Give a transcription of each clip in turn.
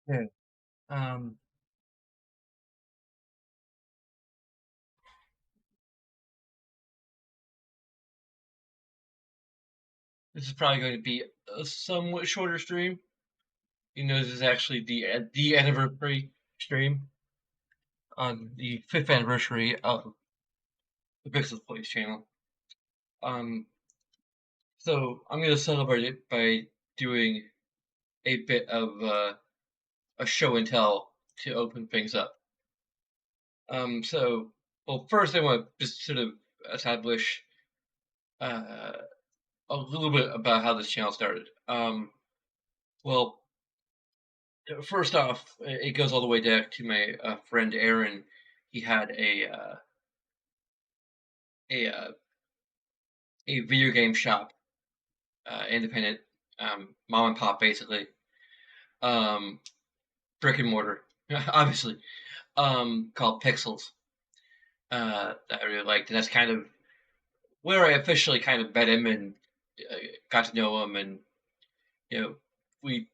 Okay. Um, this is probably going to be a somewhat shorter stream. You know, this is actually the anniversary stream on the fifth anniversary of the Pixel Plays channel. Um, so I'm going to celebrate it by doing a bit of a show and tell to open things up. So, well, first I want to just sort of establish uh, a little bit about how this channel started. Well, first off, it goes all the way back to my friend Aaron. He had a a video game shop, independent, mom and pop, basically, um, brick and mortar, obviously, called Pixels. That I really liked, and that's kind of where I officially kind of met him and got to know him, and you know, we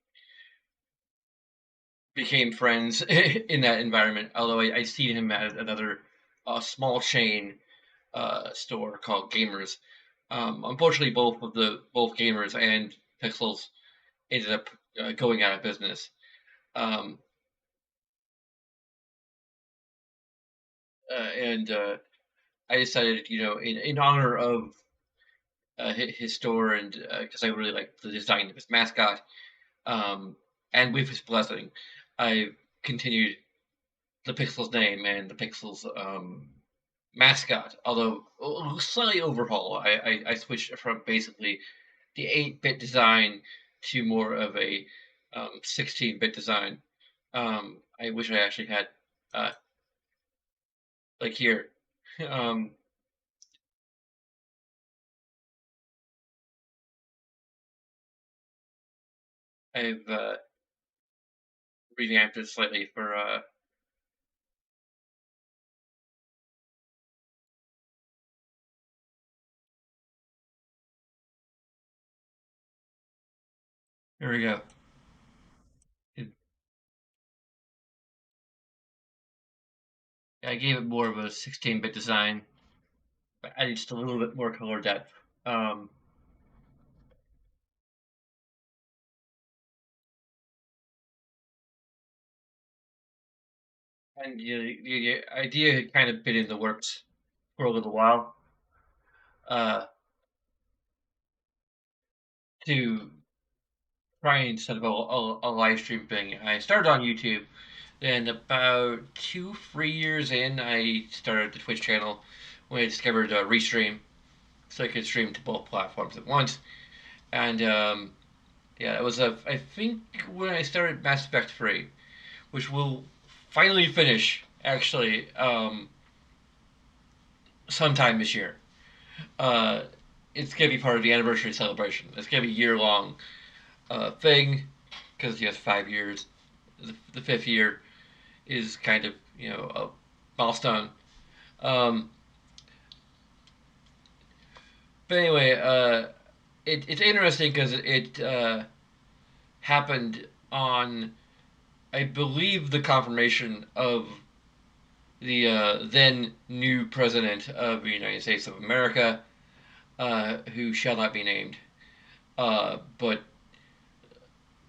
became friends in that environment. Although I seen him at another small chain store called Gamers. Unfortunately, both Gamers and Pixels ended up going out of business. Um, and I decided, in honor of his store, and because I really like the design of his mascot, um, and with his blessing, I continued the Pixels name and the Pixels mascot, although slightly overhaul. I switched from basically the 8-bit design to more of a 16-bit design. I wish I actually had uh, like here. Um, I've revamped it slightly for here we go. I gave it more of a 16-bit design, but added just a little bit more color depth. Um, and the idea had kind of been in the works for a little while. Uh, to try and set up a live stream thing. I started on YouTube. Then about 2, 3 years in, I started the Twitch channel when I discovered Restream, so I could stream to both platforms at once. And yeah, it was I think when I started Mass Effect 3, which will finally finish actually sometime this year. Uh, it's gonna be part of the anniversary celebration. It's gonna be a year long thing because yes, 5 years. The fifth year is kind of a milestone. Um, but anyway, it's interesting because it happened on, I believe, the confirmation of the then new president of the United States of America, who shall not be named. But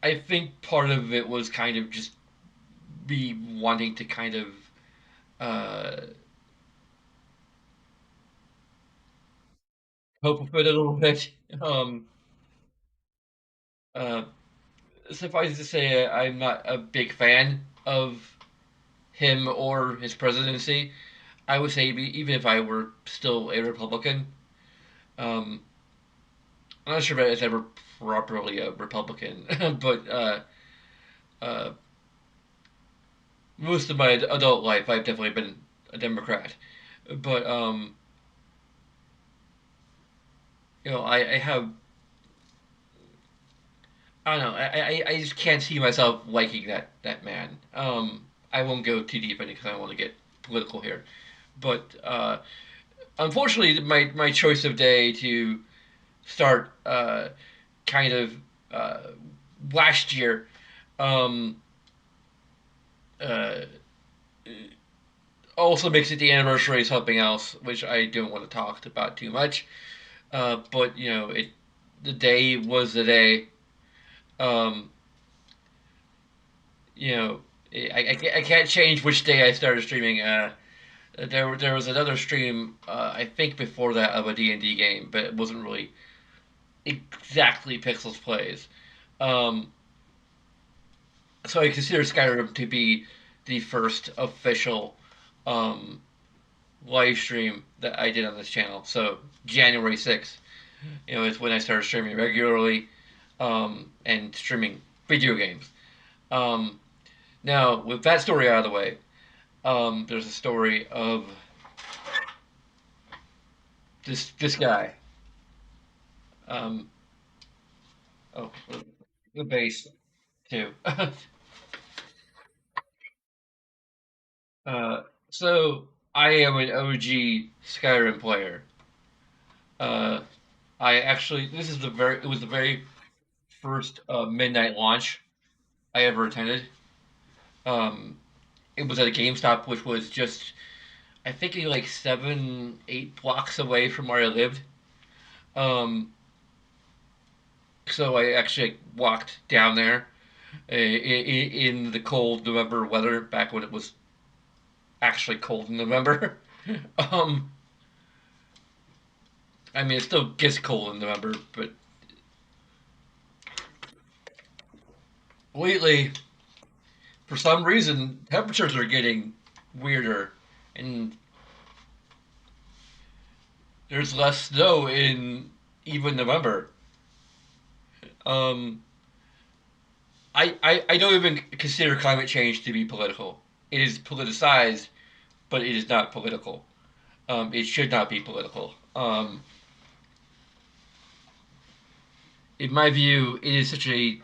I think part of it was kind of just me wanting to kind of uh, cope with it a little bit. Um, uh, Suffice to say, I'm not a big fan of him or his presidency. I would say even if I were still a Republican, um, I'm not sure if I was ever properly a Republican, but uh, most of my adult life I've definitely been a Democrat. But I have, I don't know, I just can't see myself liking that man. I won't go too deep in it because I don't want to get political here, but unfortunately, my choice of day to start kind of uh, last year, um, uh, also makes it the anniversary of something else, which I don't want to talk about too much. But the day was the day. Um, you know, I can't change which day I started streaming. There was another stream I think before that of a D&D game, but it wasn't really exactly Pixels Plays. Um, so I consider Skyrim to be the first official um, live stream that I did on this channel. So January 6th, is when I started streaming regularly and streaming video games. Um, Now, with that story out of the way, there's a story of this guy. Um, oh, the bass too. uh, so I am an OG Skyrim player. Uh, I actually it was the very first midnight launch I ever attended. Um, it was at a GameStop, which was just I think like 7, 8 blocks away from where I lived. Um, so I actually walked down there in the cold November weather back when it was actually cold in November. um, I mean, it still gets cold in November, but lately, for some reason, temperatures are getting weirder, and there's less snow in even November. Um, I don't even consider climate change to be political. It is politicized, but it is not political. It should not be political. In my view, it is such a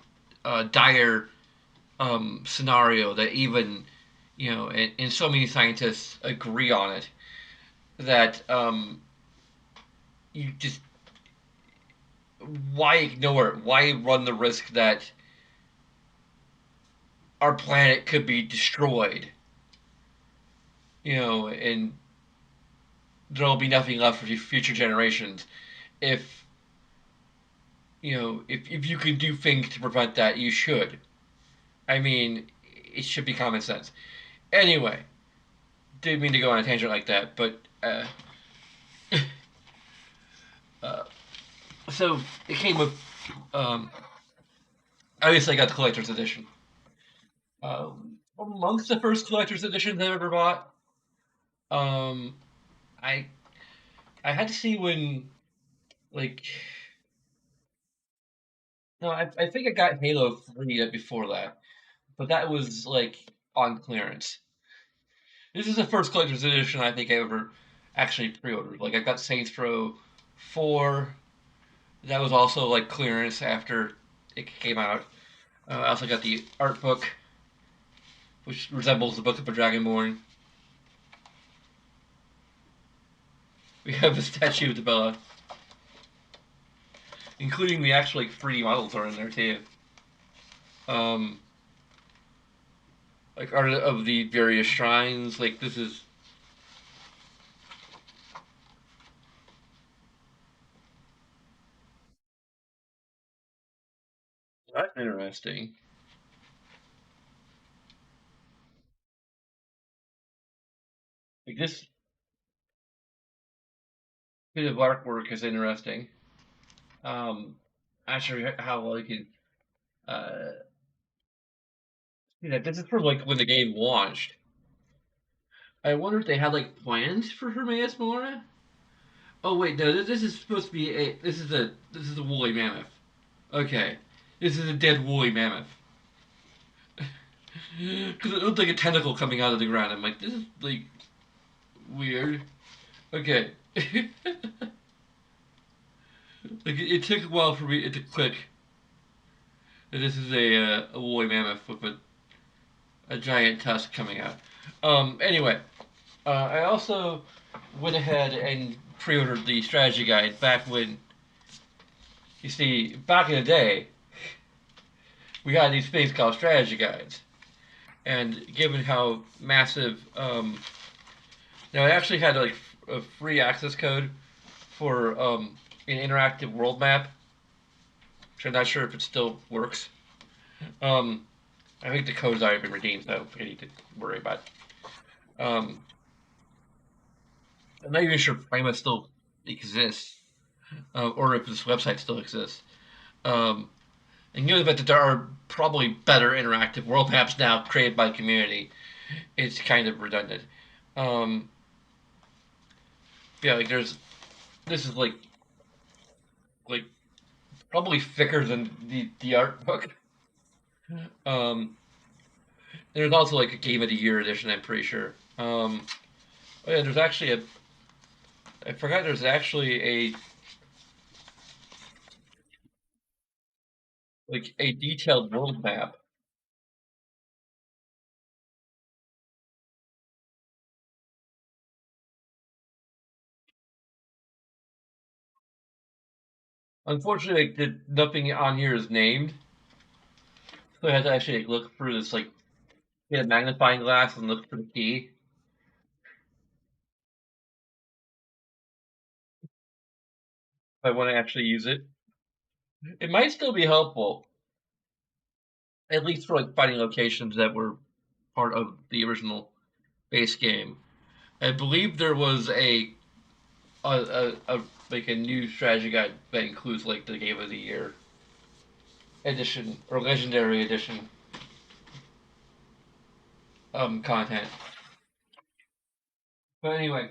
dire scenario that even and so many scientists agree on it that you just why ignore it? Why run the risk that our planet could be destroyed? And there'll be nothing left for future generations if if you can do things to prevent that, you should. I mean, it should be common sense. Anyway, didn't mean to go on a tangent like that, but uh, so it came with. Um, Obviously, I got the collector's edition. Amongst the first collector's editions I ever bought, um, I I had to see when like no, I think I got Halo 3 before that, but that was like on clearance. This is the first collector's edition I think I ever actually pre-ordered. Like I got Saints Row 4. That was also like clearance after it came out. I also got the art book, which resembles the Book of the Dragonborn. We have a statue of the Bella, including the actual like 3D models are in there too. Um, like art of the various shrines. Like this is that's interesting. Like this bit of artwork is interesting. Um, not sure how well you can see that. This is from like when the game launched. I wonder if they had like plans for Hermaeus Mora. Oh wait, no, this is supposed to be a this is a woolly mammoth. Okay, this is a dead woolly mammoth. Because it looked like a tentacle coming out of the ground. I'm like, this is like weird. Okay, like it took a while for me to click that this is a woolly mammoth with a giant tusk coming out. Anyway, I also went ahead and pre-ordered the strategy guide back when you see back in the day we had these things called strategy guides. and given how massive, now I actually had like a free access code for an interactive world map, which I'm not sure if it still works. Um, I think the code's already been redeemed, so I need to worry about. Um, I'm not even sure Prima still exists, or if this website still exists. Um, and given that there are probably better interactive world maps now created by the community, it's kind of redundant. Um, yeah, like there's this is like probably thicker than the art book. Um, there's also like a game of the year edition. I'm pretty sure. Oh yeah, there's actually a. I forgot. There's actually a like a detailed world map. Unfortunately, nothing on here is named, so I had to actually like, look through this like get a magnifying glass and look for the key if I want to actually use it. It might still be helpful, at least for like finding locations that were part of the original base game. I believe there was a like a new strategy guide that includes like the game of the year edition or legendary edition content. But anyway,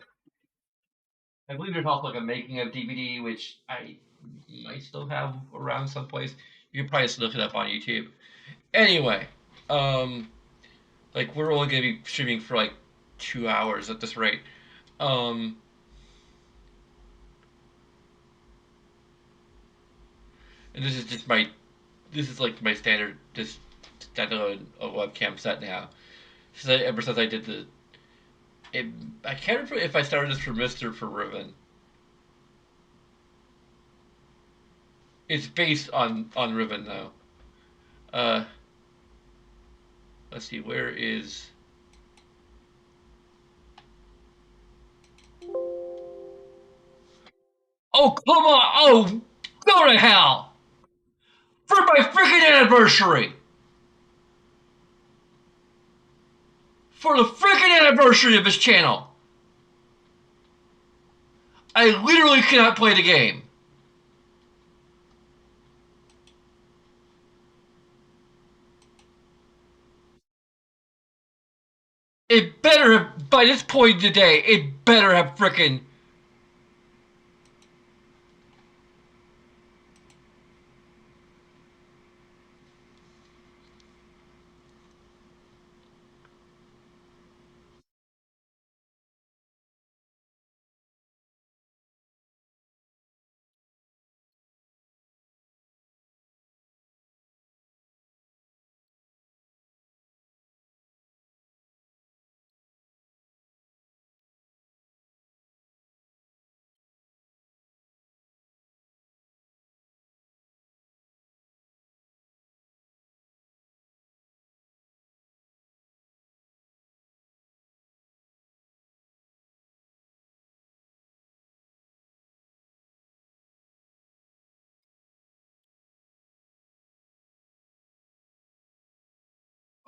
I believe there's also like a making of DVD, which I might still have around someplace. You can probably just look it up on YouTube. Anyway, um, like we're only gonna be streaming for like 2 hours at this rate. Um, and this is like my standard just standalone a webcam set now. Ever since I did it, I can't remember if I started this for Mister for Riven. It's based on Riven though. Uh, let's see, where is? Oh come on! Oh, go to hell for my freaking anniversary! For the freaking anniversary of this channel, I literally cannot play the game. It better have by this point today. It better have freaking.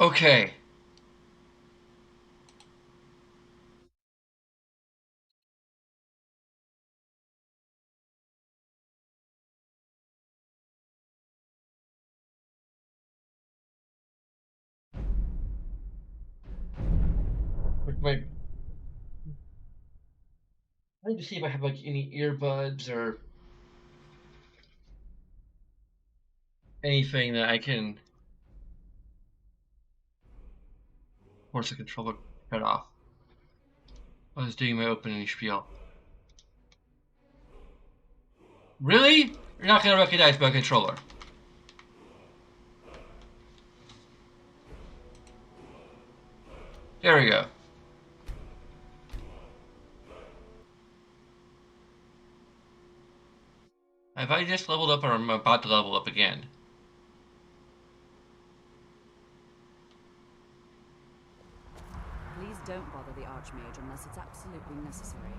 Okay. Wait, I need to see if I have like any earbuds or anything that I can force the controller cut off. I was doing my opening spiel. Really? You're not gonna recognize my controller. There we go. Have I just leveled up or am I about to level up again? don't bother the Archmage unless it's absolutely necessary.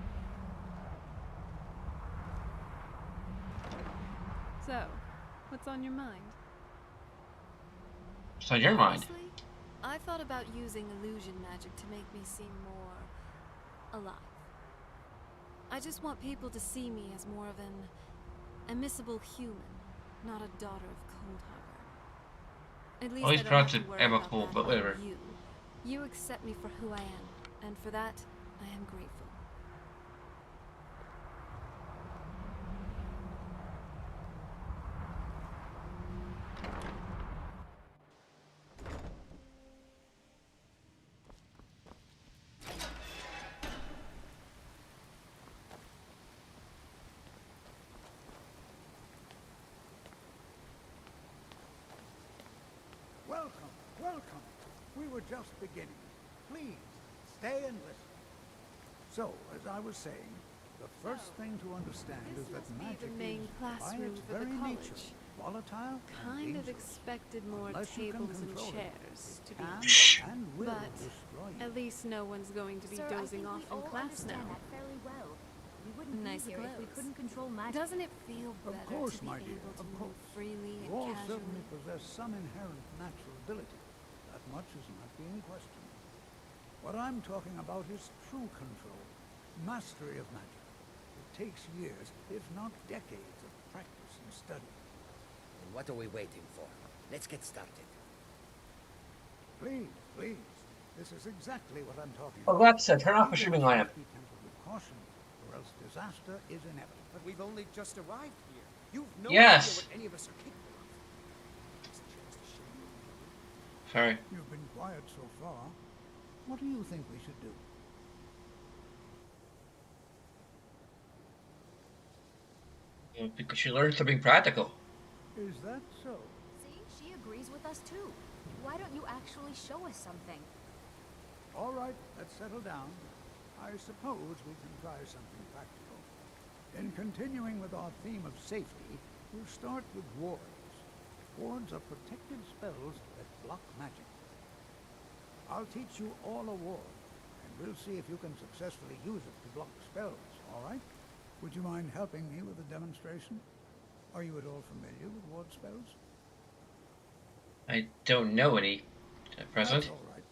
So, what's on your mind? What's on your mind? Honestly, I thought about using illusion magic to make me seem more alive. I just want people to see me as more of an admissible human, not a daughter of Cold Harbor. At least Well, he's I don't have perhaps to worry amicable, about but that whatever. from you. You accept me for who I am, and for that, I am grateful. Welcome, welcome. We were just beginning. Please, stay and listen. So, as I was saying, the first thing to understand is that magic the main is, by classroom its for the very college. nature, volatile Kind and of dangerous. expected more Unless you can tables and control it, chairs it to be can honest. and will But destroy you. at least no one's going to be Sir, dozing off in class now. That fairly well. We wouldn't Nice be here if we clothes. couldn't control magic. Doesn't it feel Of better course, to be my dear, able to of move course. freely You and all casually? certainly possess some inherent natural ability. That much is not being questioned. What I'm talking about is true control, mastery of magic. It takes years, if not decades, of practice and study. Then what are we waiting for? Let's get started. Please, please. This is exactly what I'm talking Oh, about. Alexa, turn off the streaming lamp. Be tempered with caution, or else disaster is inevitable. But we've only just arrived here. You've no Yes. idea what any of us are capable of. Just a chance to show you. Sorry. You've been quiet so far. What do you think we should do? Because she learned something practical. Is that so? See, she agrees with us too. Why don't you actually show us something? All right, let's settle down. I suppose we can try something practical. In continuing with our theme of safety, we'll start with wards. Wards are protective spells that block magic. I'll teach you all a ward, and we'll see if you can successfully use it to block spells, all right? Would you mind helping me with the demonstration? Are you at all familiar with ward spells? I don't know any at present. That's all right.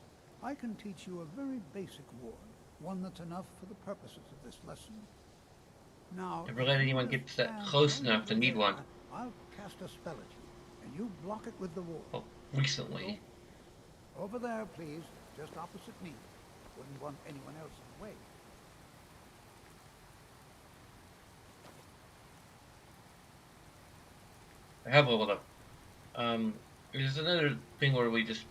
I can teach you a very basic ward, one that's enough for the purposes of this lesson. Now, Never let anyone get that close enough to need one. I'll cast a spell at you, and you block it with the ward. Well, recently. Over there, please, just opposite me. Wouldn't want anyone else in the way. I have leveled up. There's another thing where we just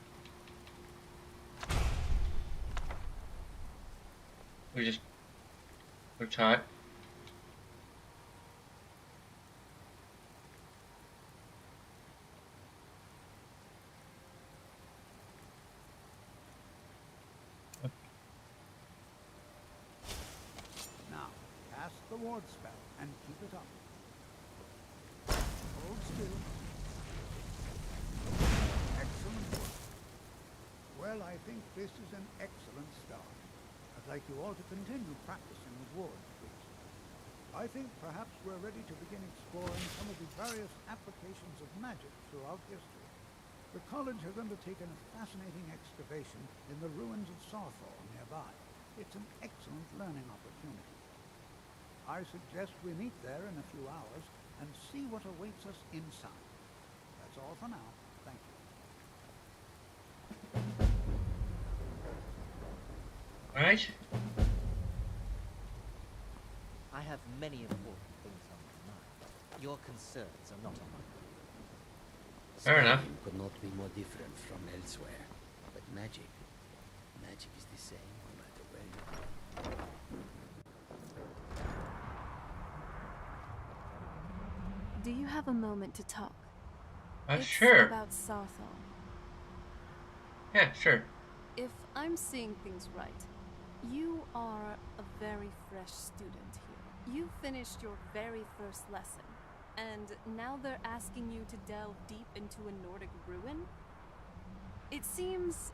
we're taught. Now, cast the ward spell and keep it up. Hold still. Excellent work. Well, I think this is an excellent start. I'd like you all to continue practicing with wards, please. I think perhaps we're ready to begin exploring some of the various applications of magic throughout history. The college has undertaken a fascinating excavation in the ruins of Southall nearby. It's an excellent learning opportunity. I suggest we meet there in a few hours and see what awaits us inside. That's all for now. Thank you. All right. I have many important things on my mind. Your concerns are not on my mind. Fair enough. Skyrim could not be more different from elsewhere. But magic is the same no matter where you go. Do you have a moment to talk? It's Sure. about Southall. Yeah, sure. If I'm seeing things right, you are a very fresh student here. You finished your very first lesson, and now they're asking you to delve deep into a Nordic ruin? It seems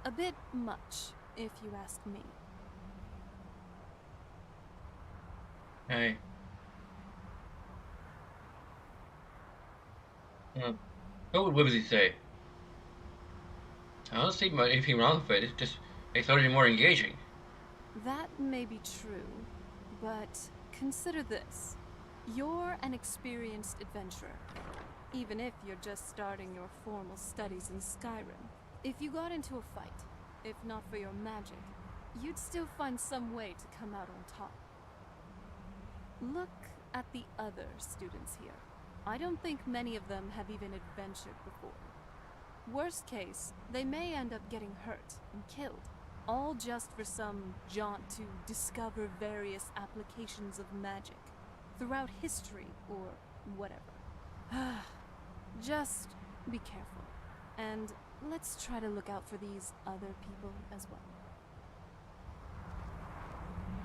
a bit much, if you ask me. Hey. What would Wibsy say? I don't see anything wrong with it. It just makes learning more engaging. That may be true, but consider this. You're an experienced adventurer, even if you're just starting your formal studies in Skyrim. If you got into a fight, if not for your magic, you'd still find some way to come out on top. Look at the other students here. I don't think many of them have even adventured before. Worst case, they may end up getting hurt and killed, all just for some jaunt to discover various applications of magic throughout history or whatever. Just be careful, and let's try to look out for these other people as well.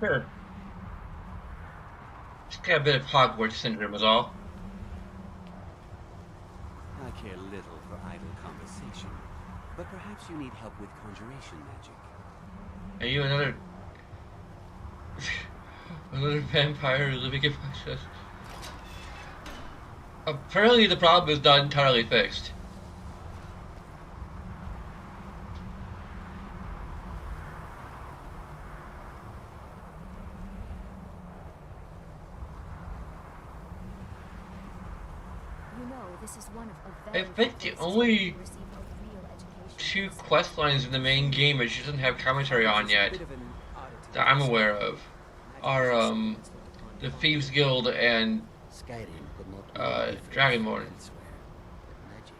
Sure. Just got a bit of Hogwarts syndrome is all. I care little for idle conversation, but perhaps you need help with conjuration magic. Are you another another vampire living in my chest? Apparently the problem is not entirely fixed. You know, this is one of a I very think the few places only where you receive a real education. 2 quest lines in the main game which doesn't have commentary on It's a yet bit of an oddity. that I'm aware of Magic are is something that's looked upon the common. Thieves Guild and Skyrim could not be more different Dragonborn. from elsewhere. But magic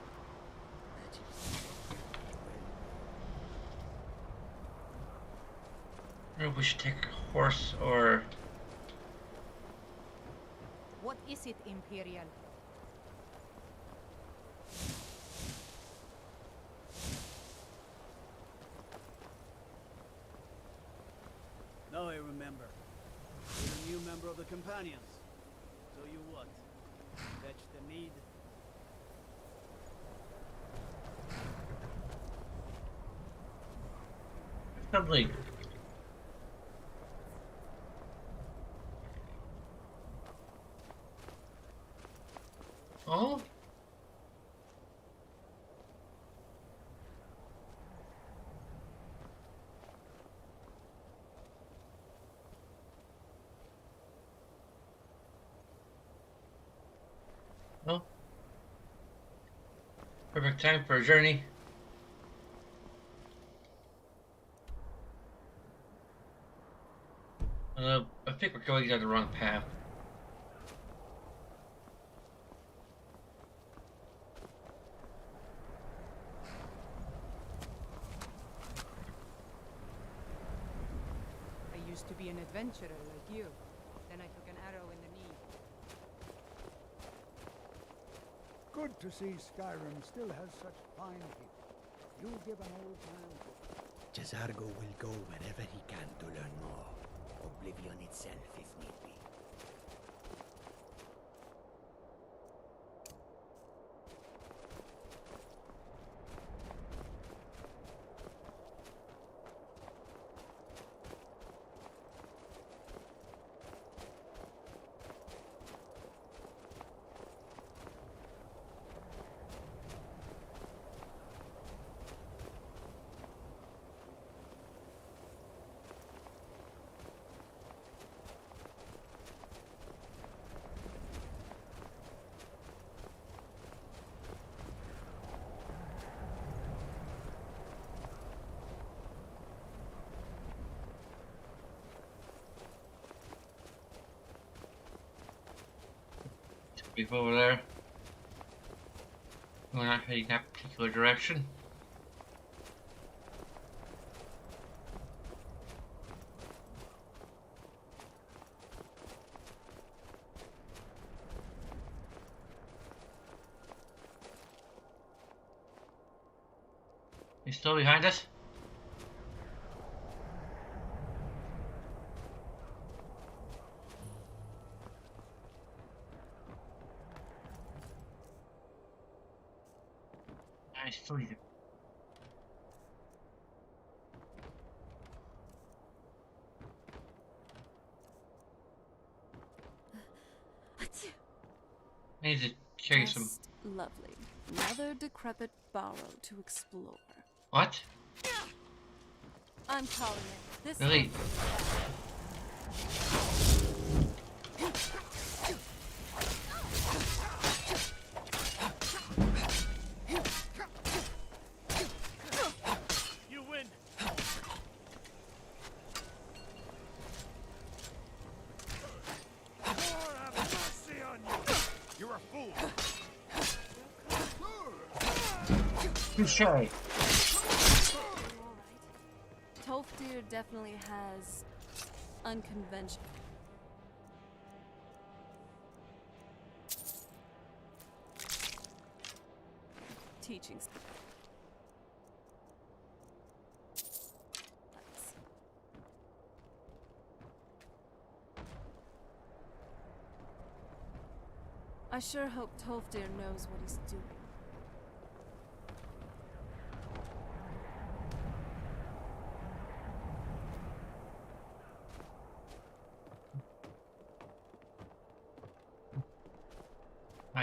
I don't know if we should take a horse or What is it, Imperial? Now I remember. You're a new member of the Companions. So you what? Fetch the need? probably. Oh? Well, perfect time for a journey. I think we're going down the wrong path. I used to be an adventurer like you. Then I took an arrow in the knee. Good to see Skyrim still has such fine people. You give an old man hope. Jazargo will go wherever he can to learn more. Oblivion itself, if need be. People over there. We're not heading that particular direction. He's still behind us? I still need to... I need to carry some. Just lovely. Another decrepit barrow to explore. What? I'm calling it. This Really? You win. Lord have mercy on you! You're a fool! Touche. Tolfdir definitely has unconventional. Teachings. I sure hope Tolfdir knows what he's doing.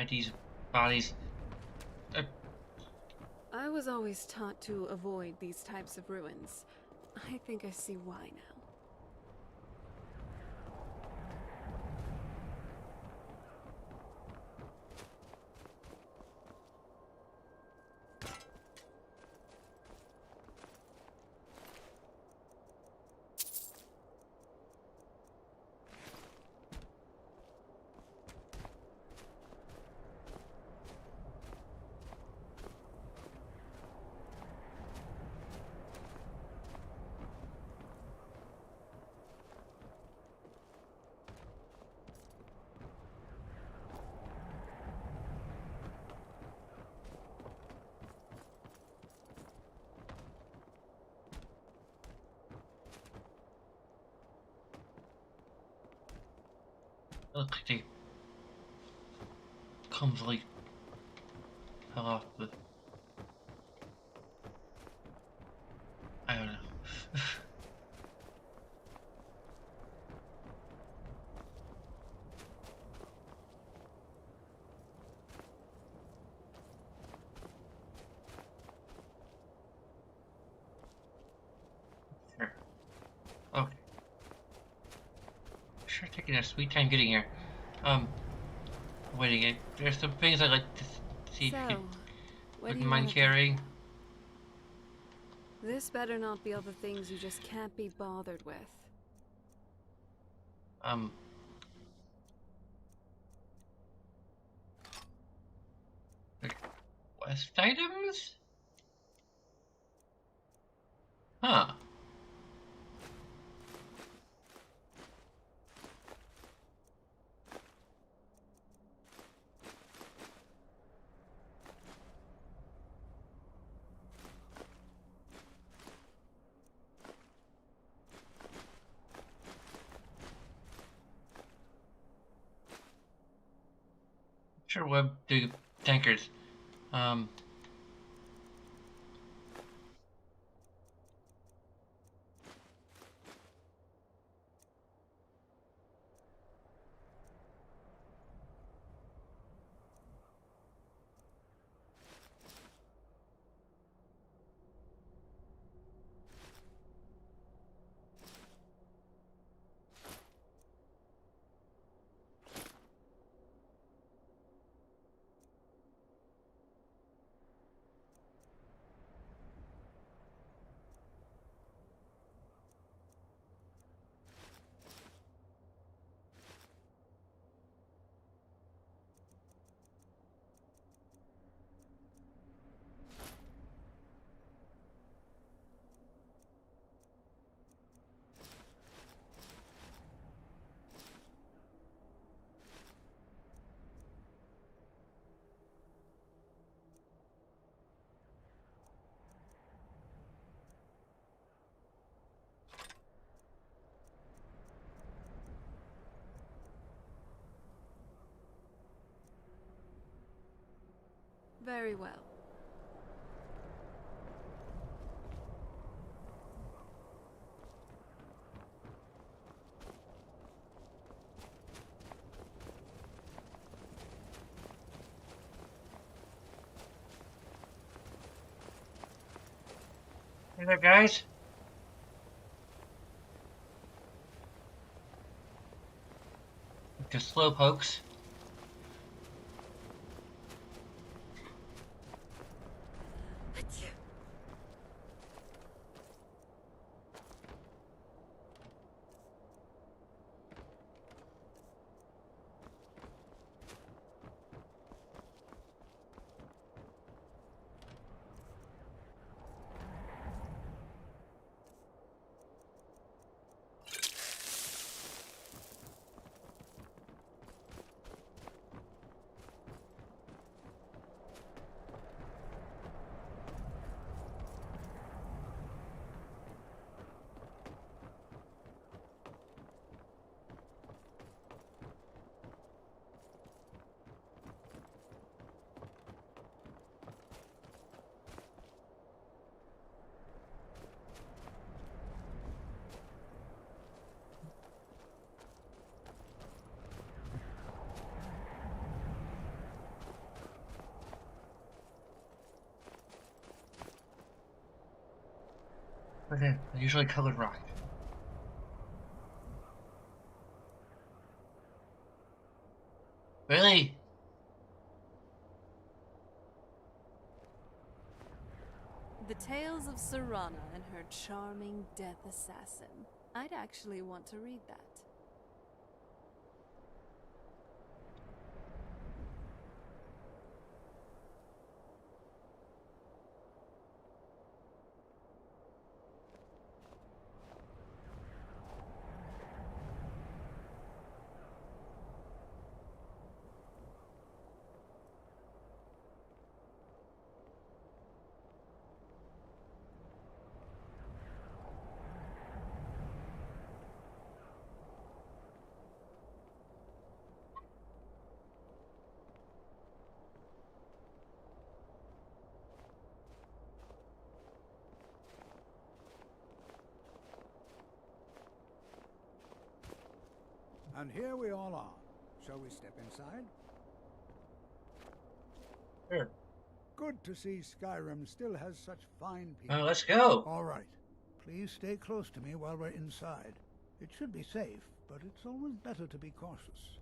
These bodies. I was always taught to avoid these types of ruins. I think I see why now. Look, they clumsily fell off the. I don't know. Sure. Okay. Sure, taking a sweet time getting here. Waiting. There's some things I'd like to see if you So, what do wouldn't you mind want to carrying. This better not be all the things you just can't be bothered with. Quest items? Huh. Sure, web do tankers. Very well. Hey there, guys. Just slow pokes. Okay, usually colored rock. Really? The Tales of Serana and her charming death assassin. I'd actually want to read that. And here we all are. Shall we step inside? Sure. Good to see Skyrim still has such fine people. Let's go. All right. Please stay close to me while we're inside. It should be safe, but it's always better to be cautious.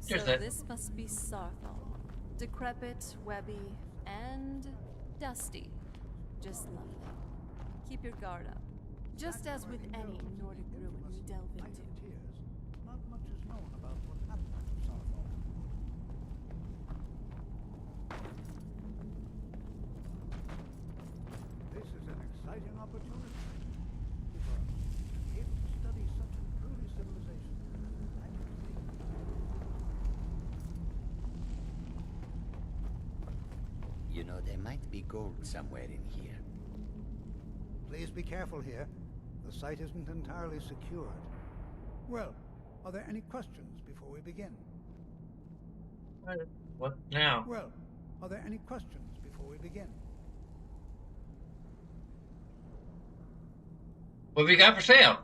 So Here's that. this must be Sarthal. Decrepit, webby, and dusty. Just lovely. Keep your guard up. Just as with any Nordic ruin we delve into. Tears. Not much is known about what happened to Sarthal. This is an exciting opportunity for us to be able to study such an early civilization. You know, there might be gold somewhere in here. Please be careful here. The site isn't entirely secured. Well, are there any questions before we begin? What now? Well, are there any questions before we begin? What have we got for sale?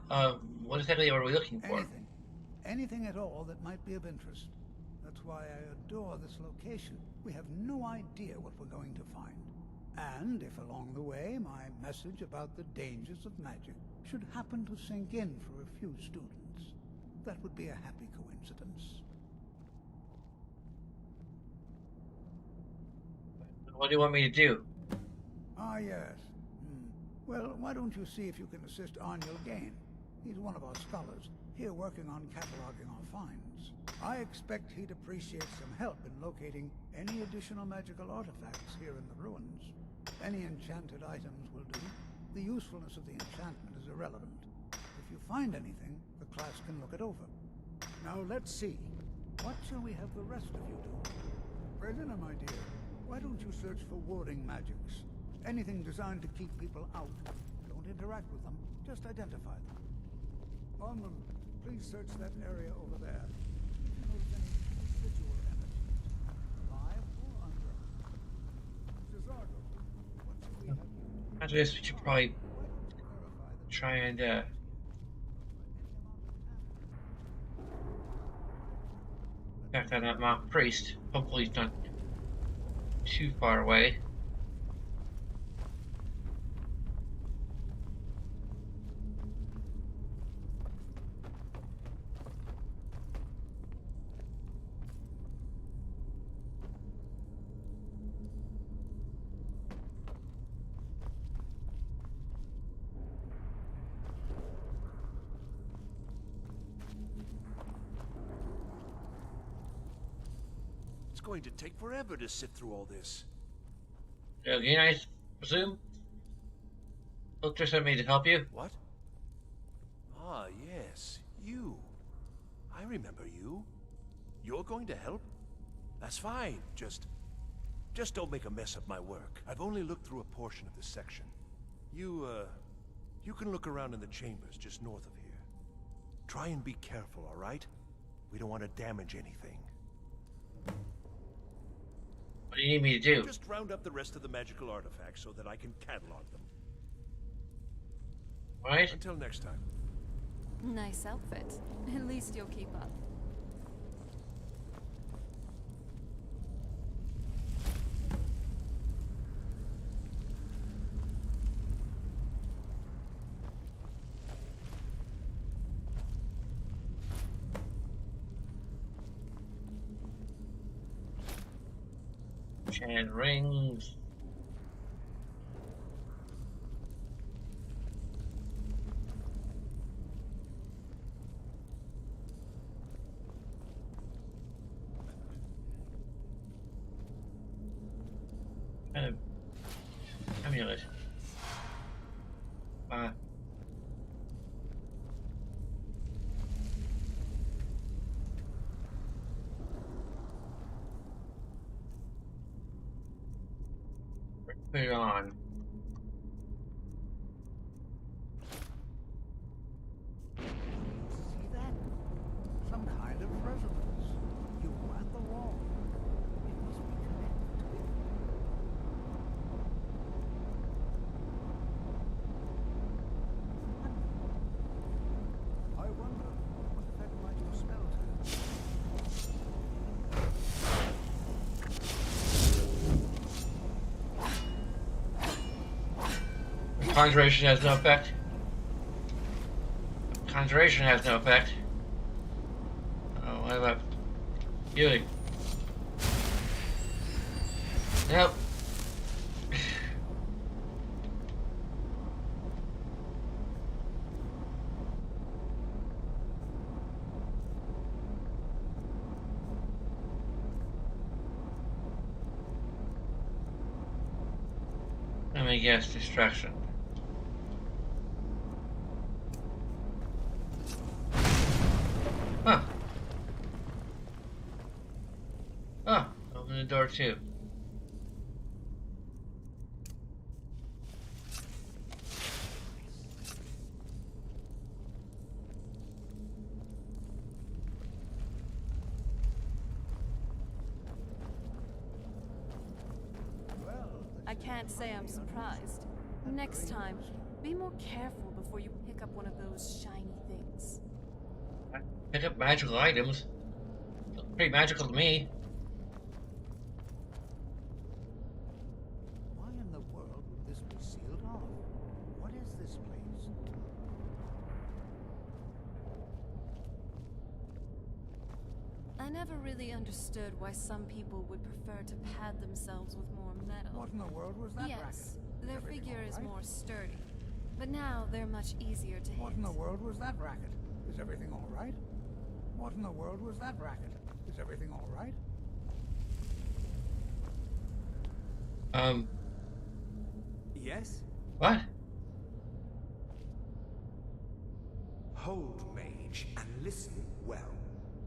What exactly are we looking for? Anything. Anything at all that might be of interest. That's why I adore this location. We have no idea what we're going to find. And if along the way my message about the dangers of magic should happen to sink in for a few students, that would be a happy coincidence. What do you want me to do? Ah, yes. Well, why don't you see if you can assist Arniel Gain? He's one of our scholars, here working on cataloging our finds. I expect he'd appreciate some help in locating any additional magical artifacts here in the ruins. Any enchanted items will do. The usefulness of the enchantment is irrelevant. If you find anything, the class can look it over. Now let's see. What shall we have the rest of you do? Brelina, my dear, why don't you search for warding magics? Anything designed to keep people out. Don't interact with them, just identify them. Ormond, please search that area over there. If you notice any residual energies, live or underground. Cesardo, what should we After this, we should probably try and check on that mock priest. Hopefully, he's not too far away. It's going to take forever to sit through all this. Okay, I presume? Doctor sent me to help you. What? Ah, yes, you. I remember you. You're going to help? That's fine. Just don't make a mess of my work. I've only looked through a portion of this section. You can look around in the chambers just north of here. Try and be careful, all right? We don't want to damage anything. What do you need me to do? Just round up the rest of the magical artifacts so that I can catalog them. Right? Until next time. Nice outfit. At least you'll keep up. Chain rings. Amulet. Put it on. See that? Some kind of resonance. You were at the wall. It must be connected to it. I wonder what effect might your spells have. Conjuration has no effect. Conjuration has no effect. Oh, what about healing? Nope. Let me guess, distraction. Huh. Oh, open the door too. I can't say I'm surprised. Next time, be more careful before you pick up one of those shiny things. Pick up magical items. Look pretty magical to me. Why in the world would this be sealed off? What is this place? I never really understood why some people would prefer to pad themselves with more metal. What in the world was that racket? Yes, their Everything figure all is right? more sturdy. But now they're much easier to What hit. in the world was that racket? Is everything all right? What in the world was that racket? Is everything all right? Yes? What? Hold, mage, and listen well.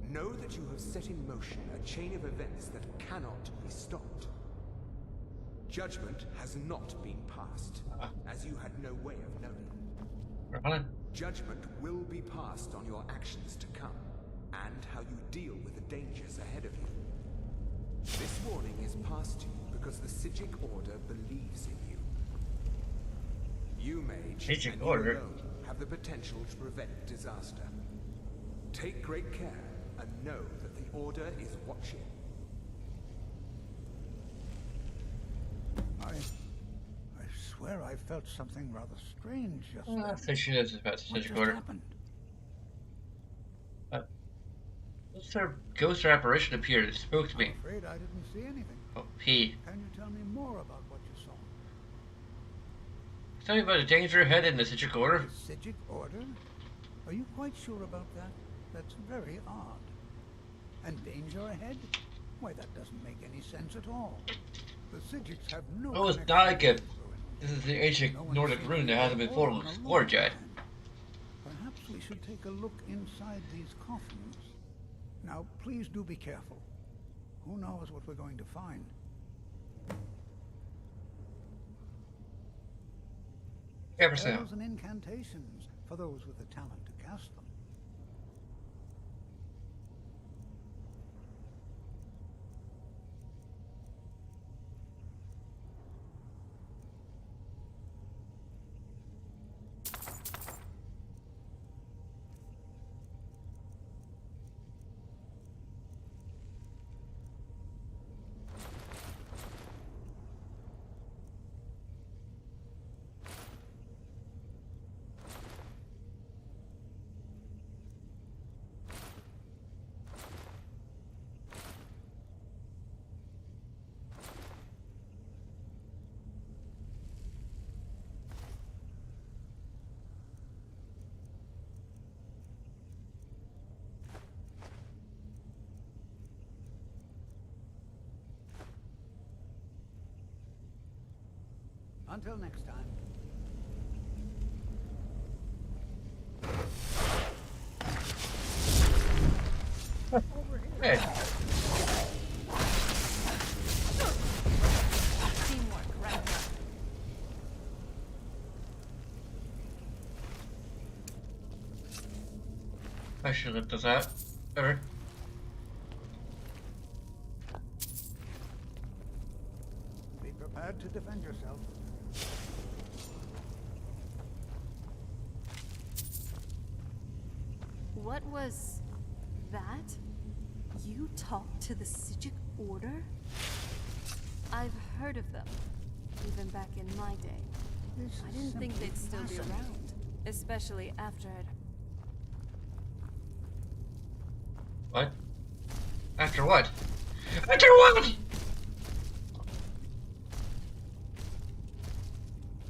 Know that you have set in motion a chain of events that cannot be stopped. Judgment has not been passed, as you had no way of knowing. Run. Judgment will be passed on your actions to come, and how you deal with the dangers ahead of you. This warning is passed to you because the Sijic Order believes in you. You, Mage, Siege and order. you alone have the potential to prevent disaster. Take great care and know that the Order is watching. I swear I felt something rather strange just then. I think she knows about the What Siege just order. happened? What sort of ghost or apparition appeared and spoke to me? I'm afraid I didn't see anything. Oh, P. Can you tell me more about what you saw? Tell me about the danger ahead in the Siege order. The Sijic Order? Are you quite sure about that? That's very odd. And danger ahead? Why, that doesn't make any sense at all. The Sijics have no Oh, it's connection not like with a. these ruins. This is the ancient No one's Nordic seen rune that these hasn't been before fully in a long explored yet. time. Perhaps we should take a look inside these coffins. Now, please do be careful. Who knows what we're going to find? Spells and incantations for those with the talent to cast them. Until next time. Over here. Hey. Teamwork, right? I should have done that. Or Be prepared to defend yourself. What was that? You talked to the Sijic Order? I've heard of them, even back in my day. I didn't think they'd still be around, especially after I'd. what? After what? After what?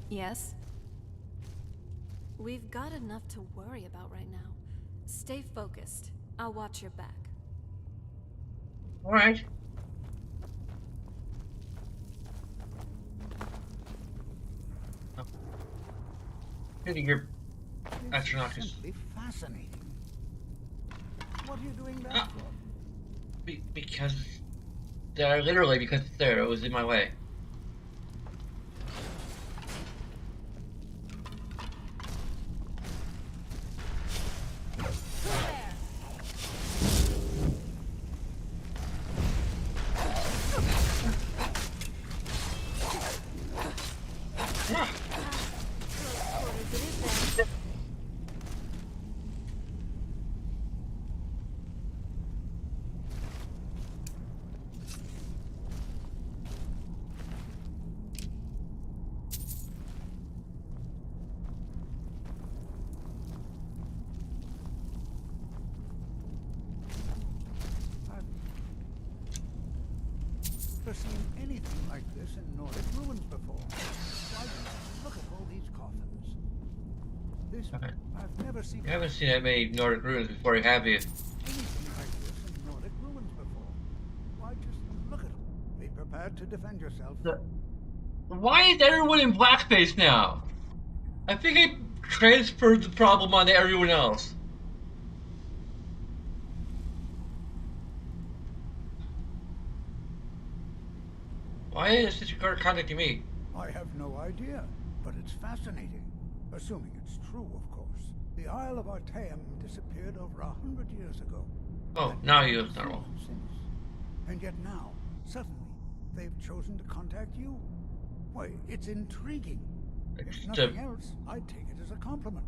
Yes? We've got enough to worry about right now. Stay focused. I'll watch your back. All right. Oh. Hitting your astronaut is Simply fascinating. What are you doing that for? because literally because it's there. It was in my way. Never seen anything like this in Nordic ruins before. Why, look at all these coffins. This, Okay. I've never seen You haven't seen that many Nordic ruins before, have you? anything like this in Nordic ruins before. Why, just look at them. Be prepared to defend yourself. Why is everyone in blackface now? I think I transferred the problem onto everyone else. Why is Sister Card contacting me? I have no idea, but it's fascinating. Assuming it's true, of course. The Isle of Artaeum disappeared over 100 years ago. Oh, now you look normal. Since. And yet now, suddenly, they've chosen to contact you. Why, it's intriguing. If nothing else, I'd take it as a compliment.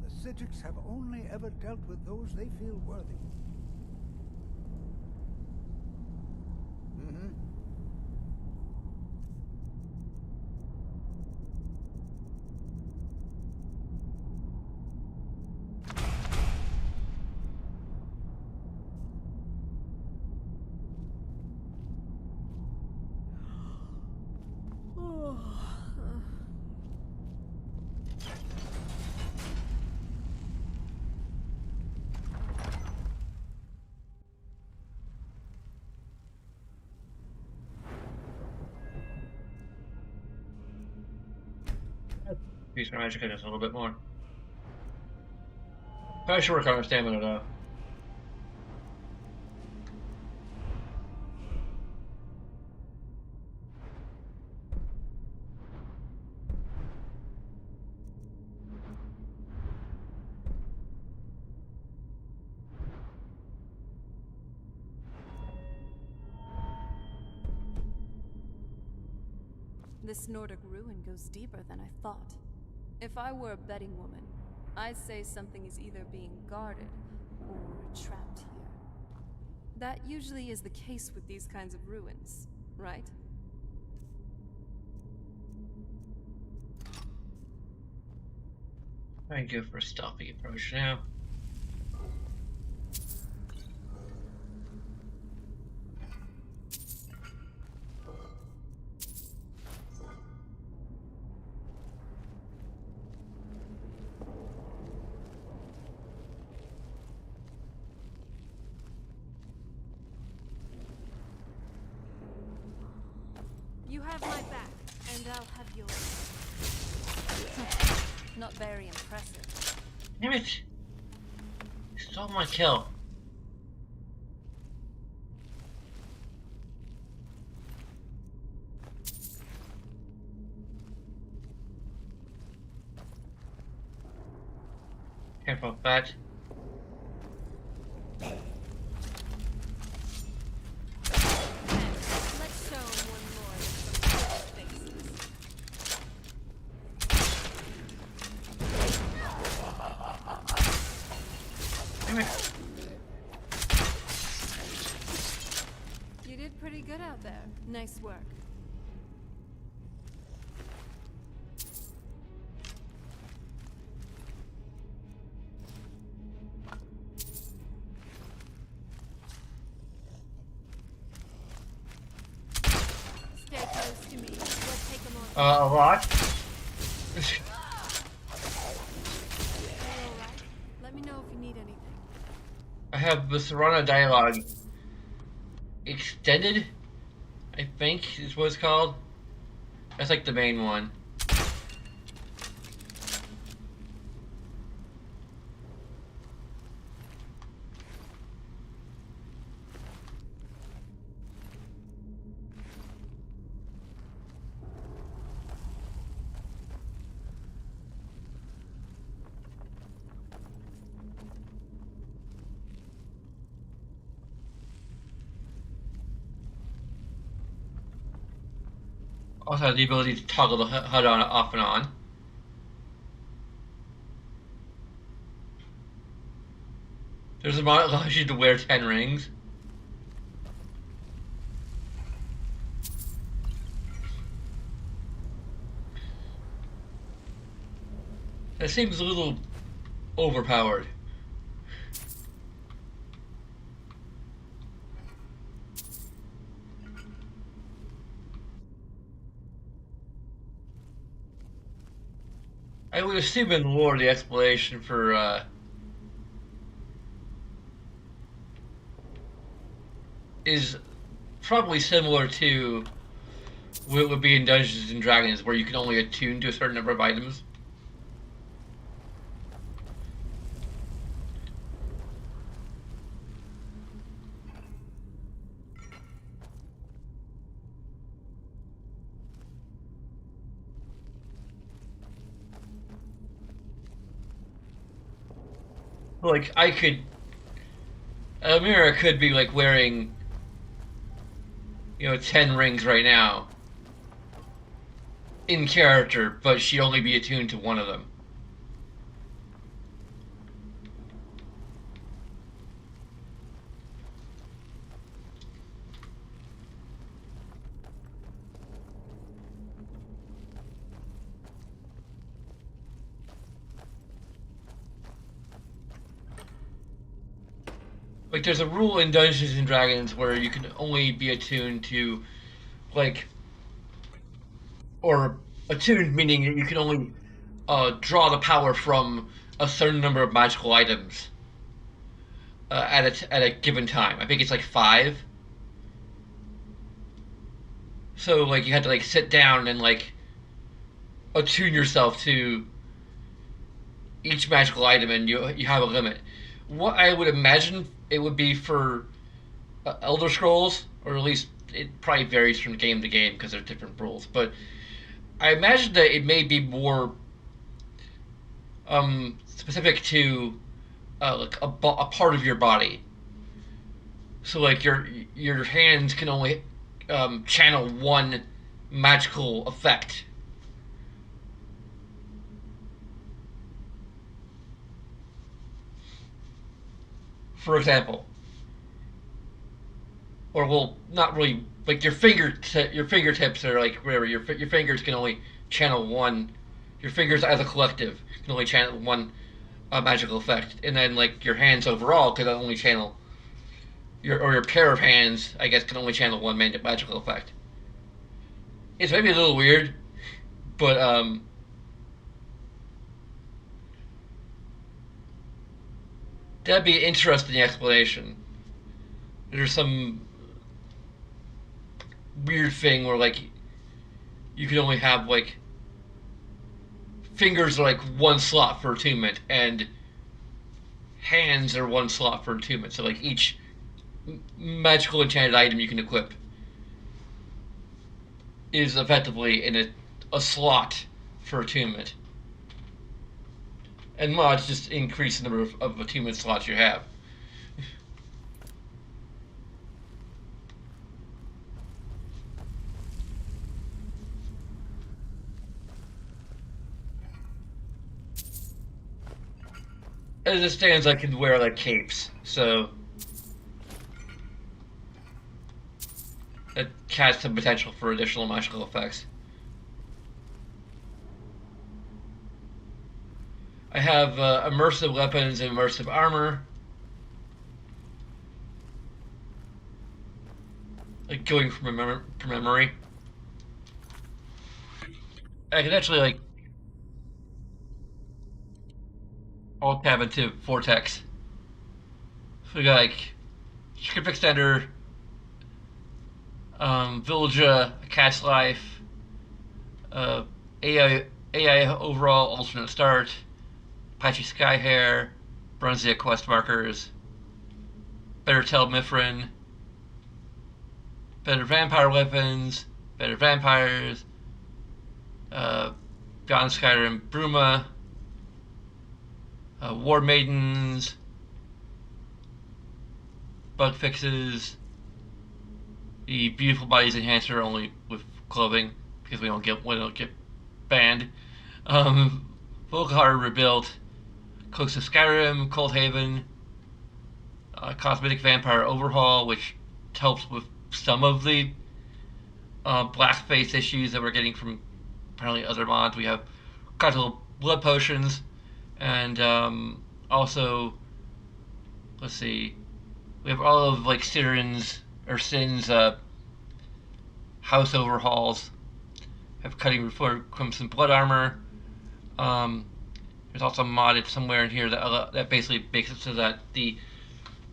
The Psijics have only ever dealt with those they feel worthy. Mm-hmm. Use my magic just a little bit more. Probably should work on our stamina though. This Nordic ruin goes deeper than I thought. If I were a betting woman, I'd say something is either being guarded or trapped here. That usually is the case with these kinds of ruins, right? I go for a stealthy approach now. You have my back, and I'll have yours. Not very impressive. Damn it! You stole my kill. Careful, bat. Let's show him one more than some faces. Damn it. You did pretty good out there. Nice work. Stay close to me. We'll take them on. A lot? Alright. Let me know if you need anything. I have the Serrano dialogue extended, I think is what it's called. That's like the main one. Also has the ability to toggle the HUD on, off and on. There's a mod that allows you to wear 10 rings. That seems a little overpowered. I would assume in lore the explanation for is probably similar to what would be in Dungeons and Dragons, where you can only attune to a certain number of items. Like, I could... Almira could be, like, wearing, 10 rings right now. in character, but she'd only be attuned to one of them. Like, there's a rule in Dungeons and Dragons where you can only be attuned to, like, or attuned meaning that you can only draw the power from a certain number of magical items at a given time. I think it's like 5. So like you had to like sit down and like attune yourself to each magical item, and you have a limit. What I would imagine it would be for Elder Scrolls, or at least it probably varies from game to game because there's different rules. But I imagine that it may be more specific to like a part of your body. So like your hands can only channel one magical effect. For example, or well, not really. Like your fingertips are like whatever. Your fingers can only channel one. Your fingers as a collective can only channel one magical effect, and then like your hands overall can only channel your pair of hands. I guess can only channel one magical effect. It's maybe a little weird, but that'd be an interesting explanation. There's some weird thing where like you can only have like fingers are like one slot for attunement and hands are one slot for attunement. So like each magical enchanted item you can equip is effectively in a slot for attunement. And mods just increase the number of attunement slots you have. As it stands, I can wear like capes, so that has some potential for additional magical effects. I have immersive weapons and immersive armor. Like going from memory. I can actually like alt tab into Vortex. So we got like script extender, Villager, A Cat's Life, AI overall alternate start, Apache Skyhair, Brunzia quest markers, better tell Mithrin, better vampire weapons, better vampires, Beyond Skyrim Bruma, War Maidens, bug fixes, the beautiful bodies enhancer only with clothing because we don't get banned. Volkar rebuilt, Coast of Skyrim, Cold Haven, cosmetic vampire overhaul, which helps with some of the blackface issues that we're getting from apparently other mods. We have casual blood potions, and also, let's see, we have all of like Sin's house overhauls. Have cutting for Crimson Blood armor. There's also modded somewhere in here that basically makes it so that the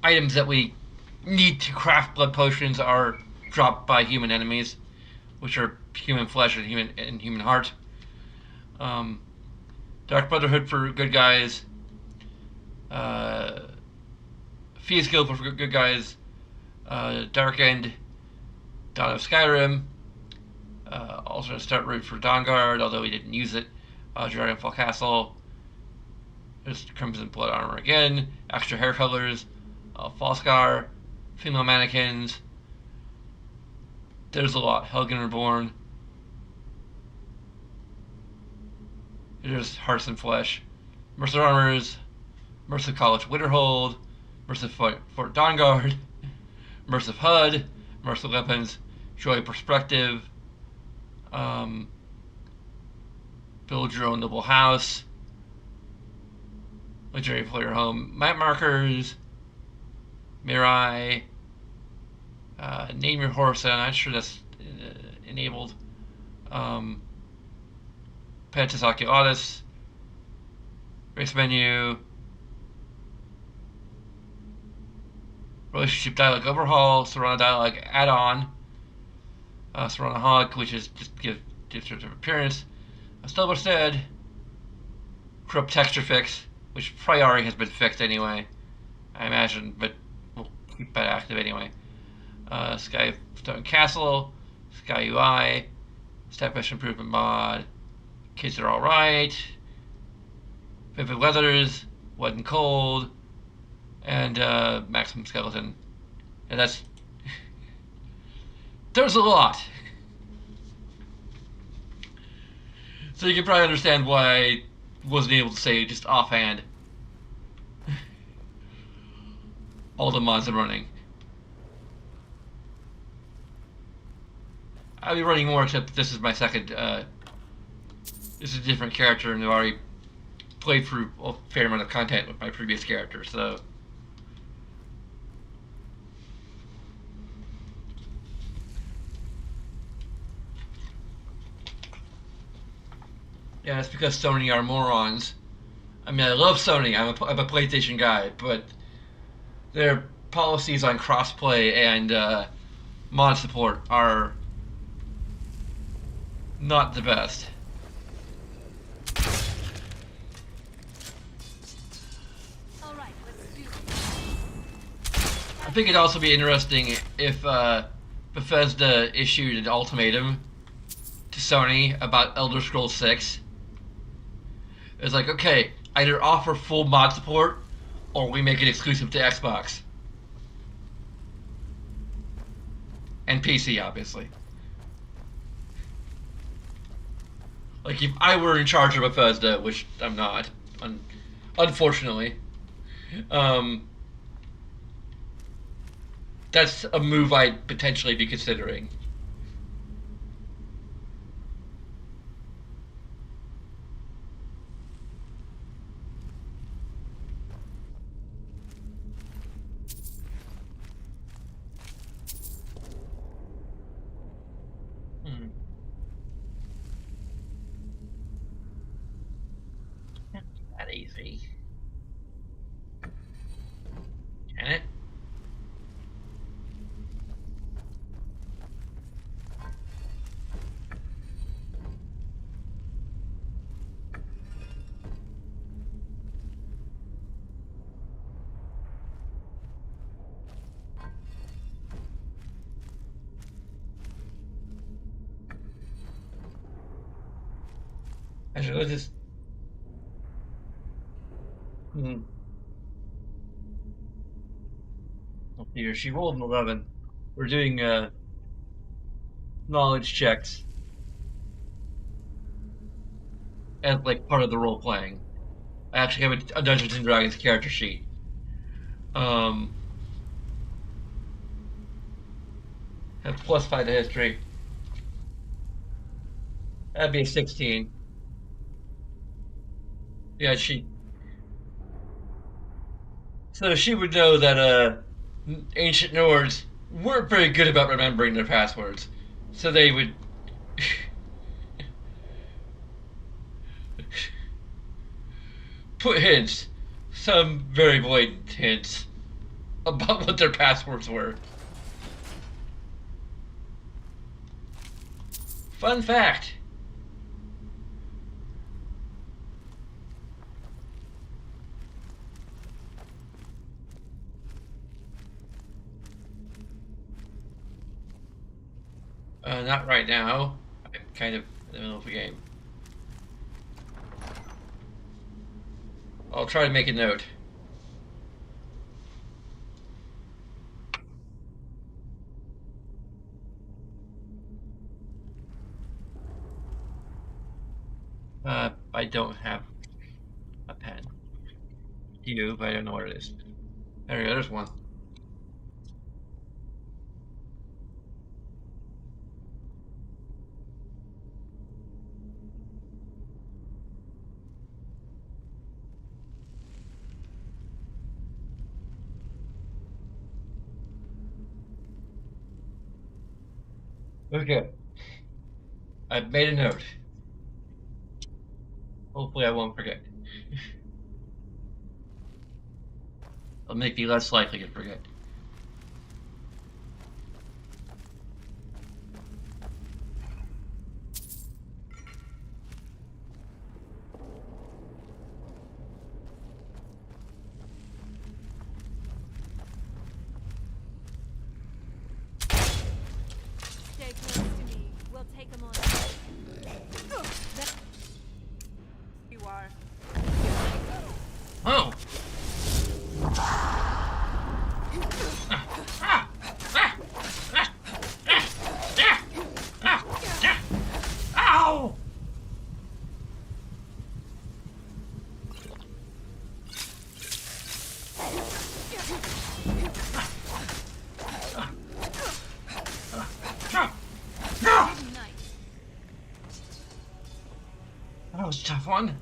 items that we need to craft blood potions are dropped by human enemies, which are human flesh and human heart. Dark Brotherhood for good guys. Thieves Guild for good guys. Dark End, Dawn of Skyrim. Also a start route for Dawnguard, although we didn't use it. Dragonfall Castle. There's Crimson Blood armor again. Extra hair colors. Falscar. Female mannequins. There's a lot. Helgen Reborn. There's Hearts and Flesh, Mercer Armors, Mercer College Winterhold, Mercer Fort Dawnguard, Mercer HUD, Mercer Weapons, Joy Perspective, Build Your Own Noble House, Legendary Player Home, Map Markers, Mirai, Name Your Horse, I'm not sure that's enabled, Penitus Oculatus, Race Menu, Relationship Dialogue Overhaul, Serana Dialogue Add-on, Serana Hog, which is just give sort of appearance, Stubble Stead, Corrupt Texture Fix, which priori has been fixed anyway, I imagine, but we'll keep that active anyway. Sky Stone Castle, Sky UI, Step-Based Improvement Mod, Kids Are Alright, Vivid Weathers, Wet and Cold, and Maximum Skeleton. And that's... there's a lot! So you can probably understand why I wasn't able to say just offhand all the mods I'm running. I'll be running more, except this is my second, this is a different character, and I've already played through a fair amount of content with my previous character, so... yeah, it's because Sony are morons. I mean, I love Sony, I'm a PlayStation guy, but their policies on crossplay and mod support are not the best. All right, let's do I think it'd also be interesting if Bethesda issued an ultimatum to Sony about Elder Scrolls 6. It's like, okay, either offer full mod support or we make it exclusive to Xbox. And PC, obviously. Like, if I were in charge of Bethesda, which I'm not, unfortunately, that's a move I'd potentially be considering. That easy. Can it? Actually, let's just... Oh dear, she rolled an 11. We're doing knowledge checks as like part of the role playing. I actually have a Dungeons and Dragons character sheet. Have +5 to history. That'd be a 16. Yeah, so she would know that ancient Nords weren't very good about remembering their passwords. So they would put hints, some very blatant hints, about what their passwords were. Fun fact. Not right now. I'm kind of in the middle of the game. I'll try to make a note. I I don't have a pen. You, but I don't know what it is. There we go, there's one. Okay. I've made a note. Hopefully I won't forget. It'll make me less likely to forget. Stay close to me. We'll take them on. You are. Oh! Ow! That was a tough one.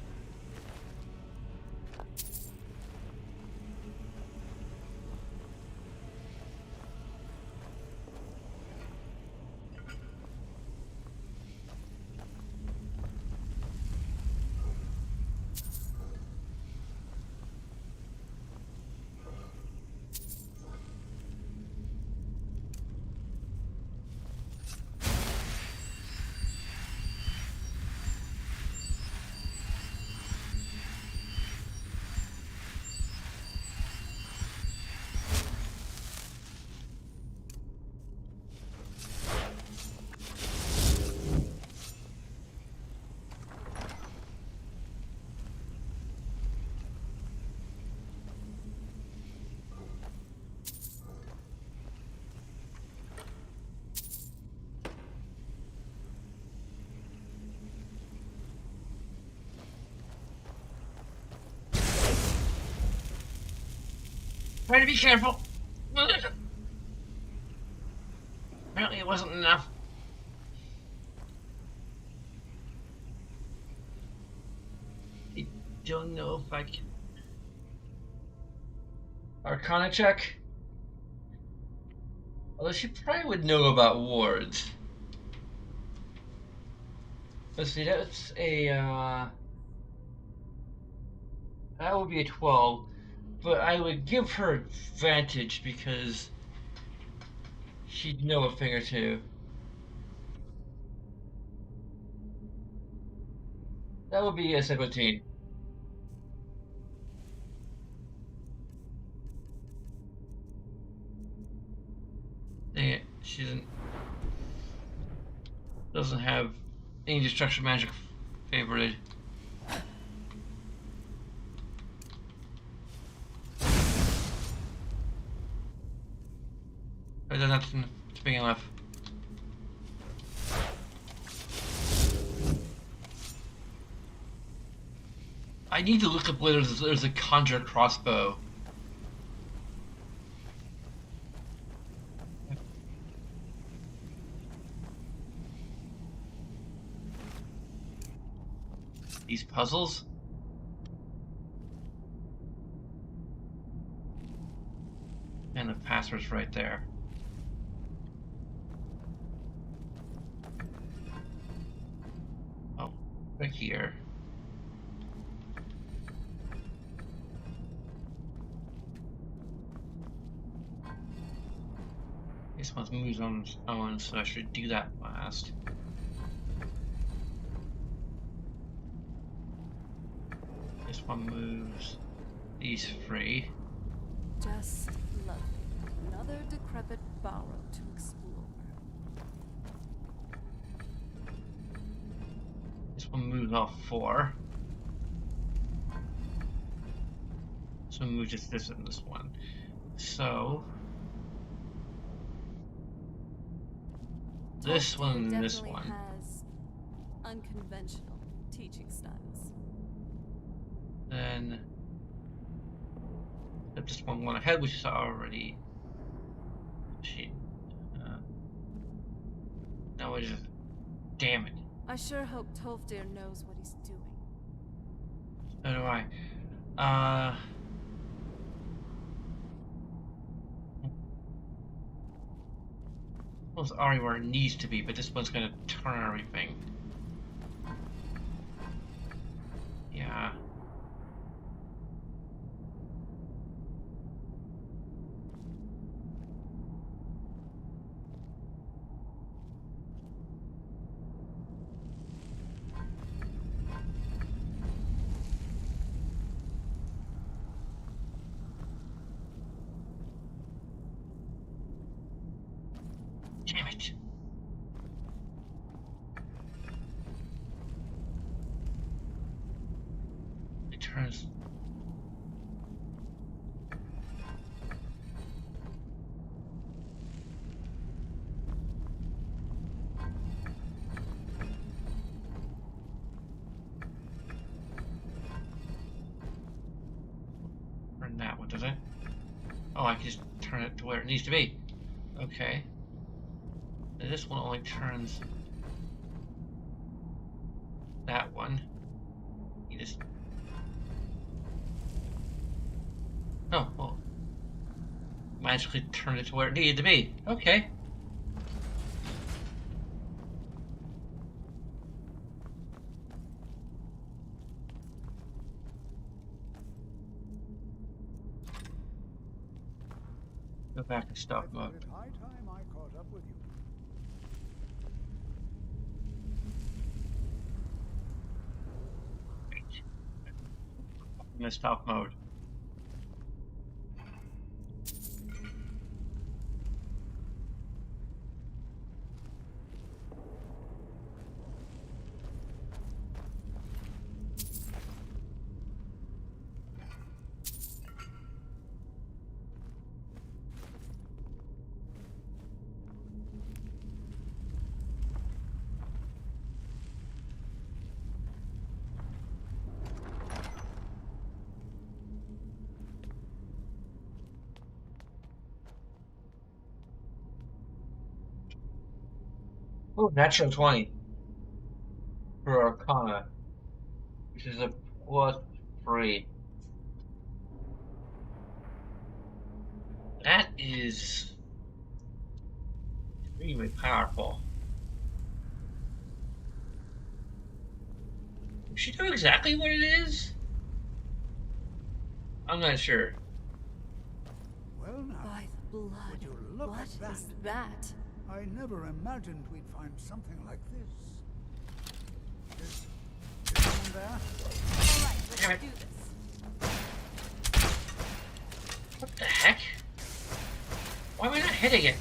Try to be careful. Apparently it wasn't enough. I don't know if I can... Arcana check? Although she probably would know about wards. Let's see, that's a, that would be a 12. But I would give her advantage because she'd know a thing or two. That would be a 17. Dang it, she doesn't have any destruction magic favorited. I've done nothing to begin with. I need to look up whether there's a conjure crossbow. These puzzles? And the password's right there. Oh, right here. This one moves on its own, so I should do that last. This one moves these three. Just lovely. Another decrepit burrow to explore. This one moves off 4. This one moves just this and this one. So this one and this one. Has unconventional teaching styles. this one ahead, which is already. No, it isn't. Damn it. I sure hope Tolfdir knows what he's doing. So do I. Well, it's already where it needs to be, but this one's gonna turn everything. Yeah. Damn it. It turns. Turn that one, does it? Oh, I can just turn it to where it needs to be. Okay. This one only turns that one. You just. Oh, well. Magically turned it to where it needed to be. Okay. Go back to stealth mode. It's high time I caught up with you. In the stealth mode. Oh, natural 20 for Arcana, which is a +3. That is extremely powerful. Does she know exactly what it is? I'm not sure. Well now, By the blood, would you look what at that? is that? I never imagined we'd find something like this. Is someone there? Alright, let's Damn it. do this. What the heck? Why am I not hitting it?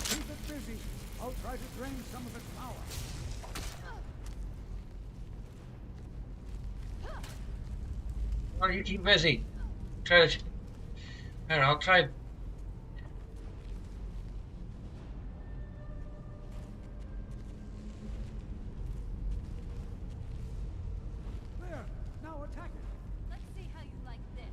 Keep it busy. I'll try to drain some of its power. Why are you keep busy? Try to. Alright, I'll try. There, now attack it. Let's see how you like this.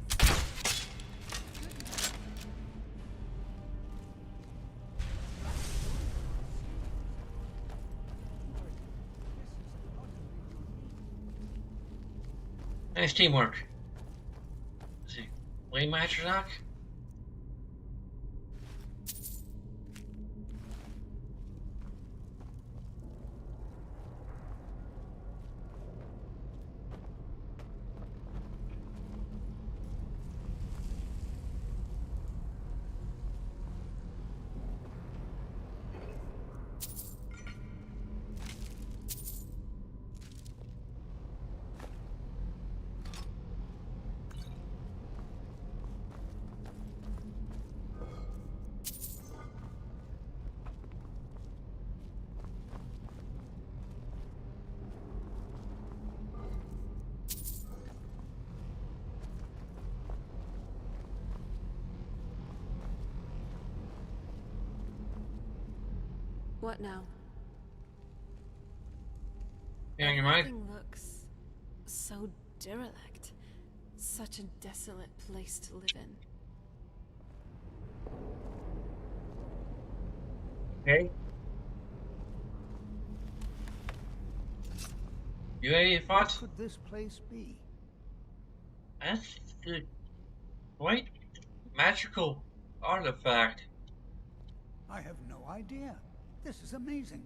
Nice teamwork. Is he Blade Match or not? What now? You on your mind? Everything looks so derelict. such a desolate place to live in. Okay. You have any thoughts? What could this place be? That's a quite magical artifact. I have no idea. This is amazing.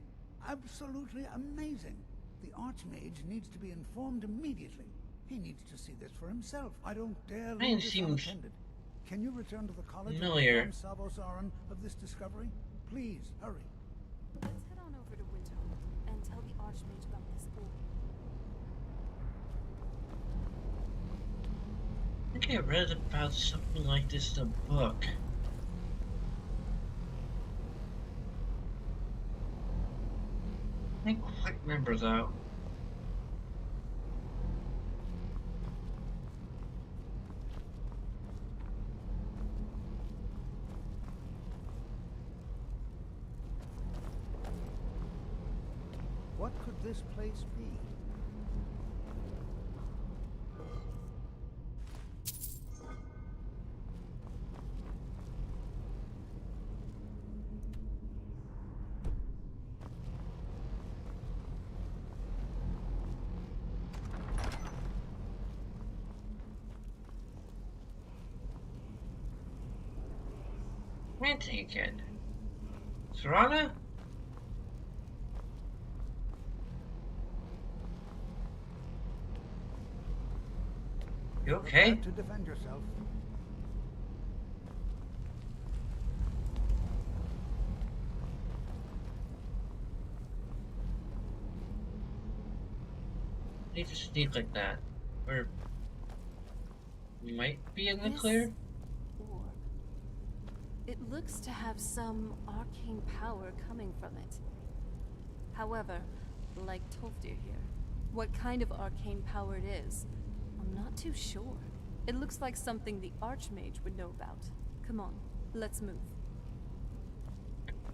Absolutely amazing. The Archmage needs to be informed immediately. He needs to see this for himself. I don't dare leave this Seems unattended. Can you return to the college familiar. and inform Savosaran of this discovery? Please, hurry. Let's head on over to Winterhold and tell the Archmage about this orb. I think I read about something like this in a book. I can't quite remember though. What could this place be? Ranting again. Serana? You okay? Prepare to defend yourself. Need to sneak like that. Or might be in the This clear? orb. It looks to have some arcane power coming from it. However, like Tolfdir here, what kind of arcane power it is, I'm not too sure. It looks like something the Archmage would know about. Come on, let's move.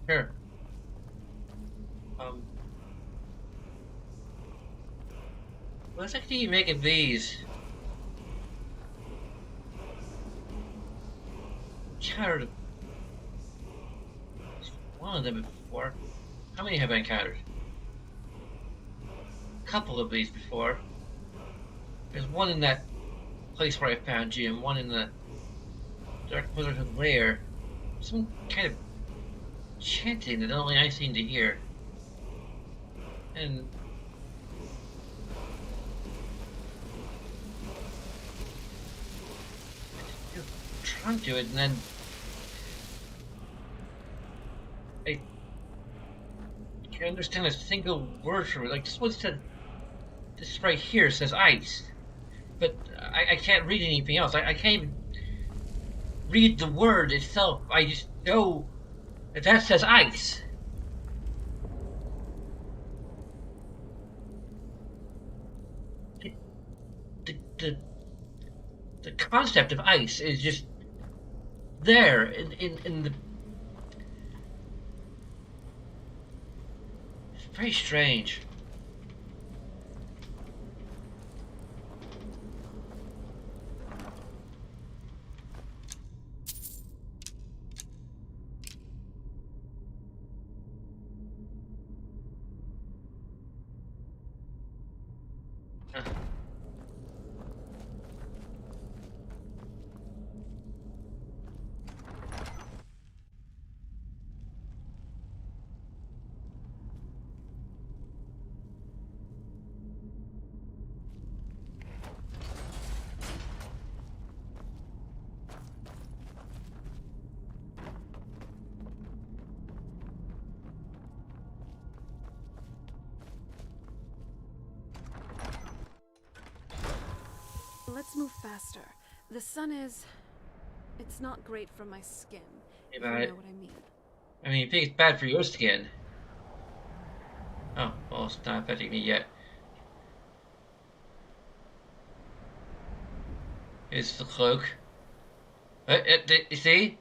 Sure. What exactly do you make of these? Encountered one of them before. How many have I encountered? A couple of these before. There's one in that place where I found you, and one in the Dark Brotherhood lair. Some kind of chanting that only I seem to hear. And you're trying to it, and then I can't understand a single word from it. Like this one said, this right here says ice, but I can't read anything else. I can't even read the word itself. I just know that that says ice. The, the concept of ice is just there in the. It's very strange. Let's move faster. The sun is... it's not great for my skin. If About you it. know what I mean. I mean, you think it's bad for your skin. Oh, well, it's not affecting me yet. It's the cloak. You see?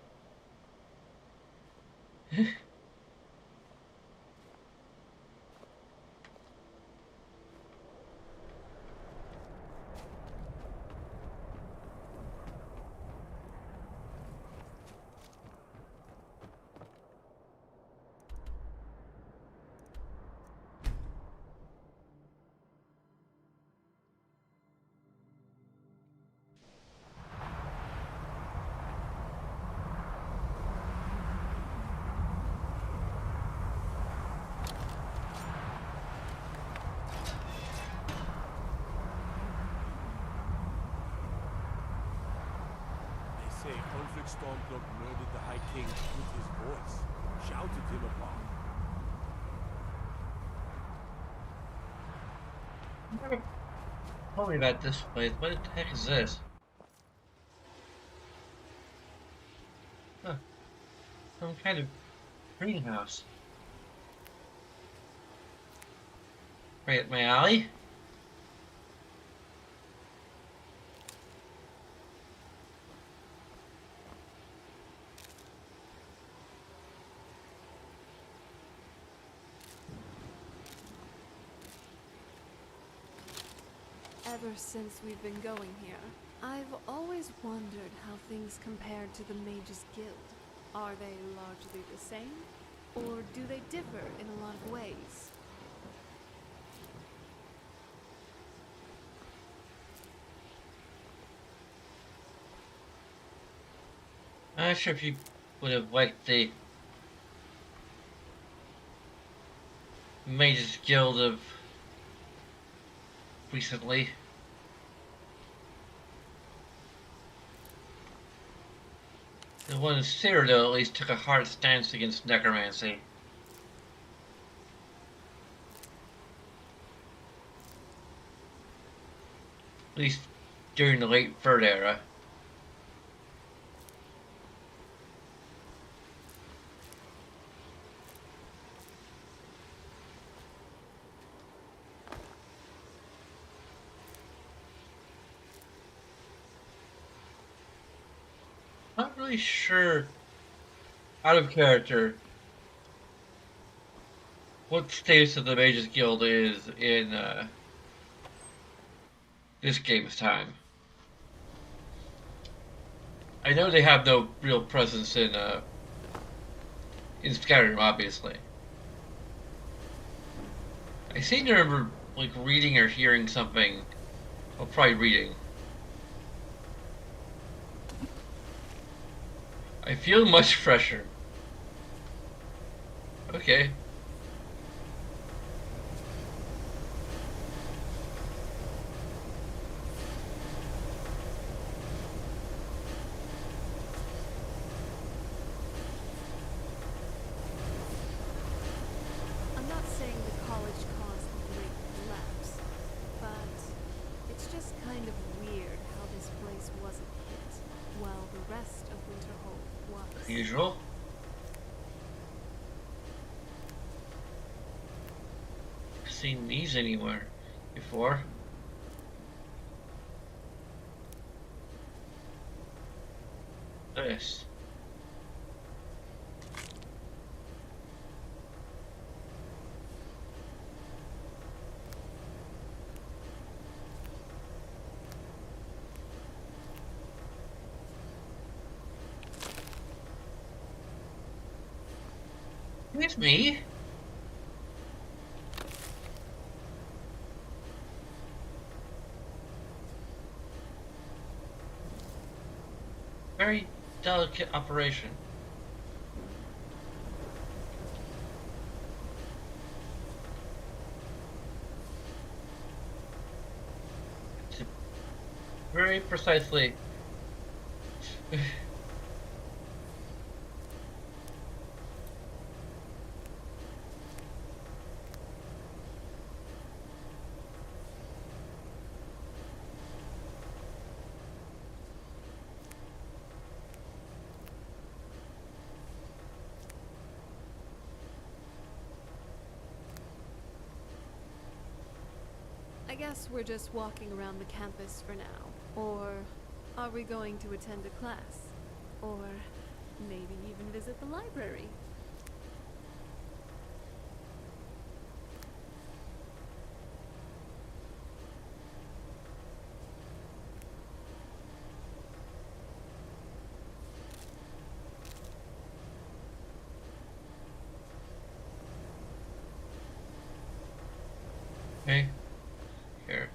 Alfred Stormcloak murdered the High King with his voice, shouted him upon. Never told me about this place. What the heck is this? Huh. Some kind of greenhouse. Right at my alley? Ever since we've been going here, I've always wondered how things compared to the Mages Guild. Are they largely the same? Or do they differ in a lot of ways? I'm not sure if you would have liked the Mages Guild of recently. The one in Cyrodiil at least took a hard stance against necromancy. At least during the late Third Era. Not really sure, out of character, what status of the Mages Guild is in this game's time. I know they have no real presence in Skyrim, obviously. I seem to remember like reading or hearing something. Well, probably reading. I feel much fresher. Okay. I'm not saying the college caused the great collapse, but it's just kind of weird how this place wasn't hit, while the rest of Winterhold was. Usual. Seen these anywhere before. This. It's me. Very delicate operation. Very precisely. I guess we're just walking around the campus for now. Or are we going to attend a class? Or maybe even visit the library? Okay. Here.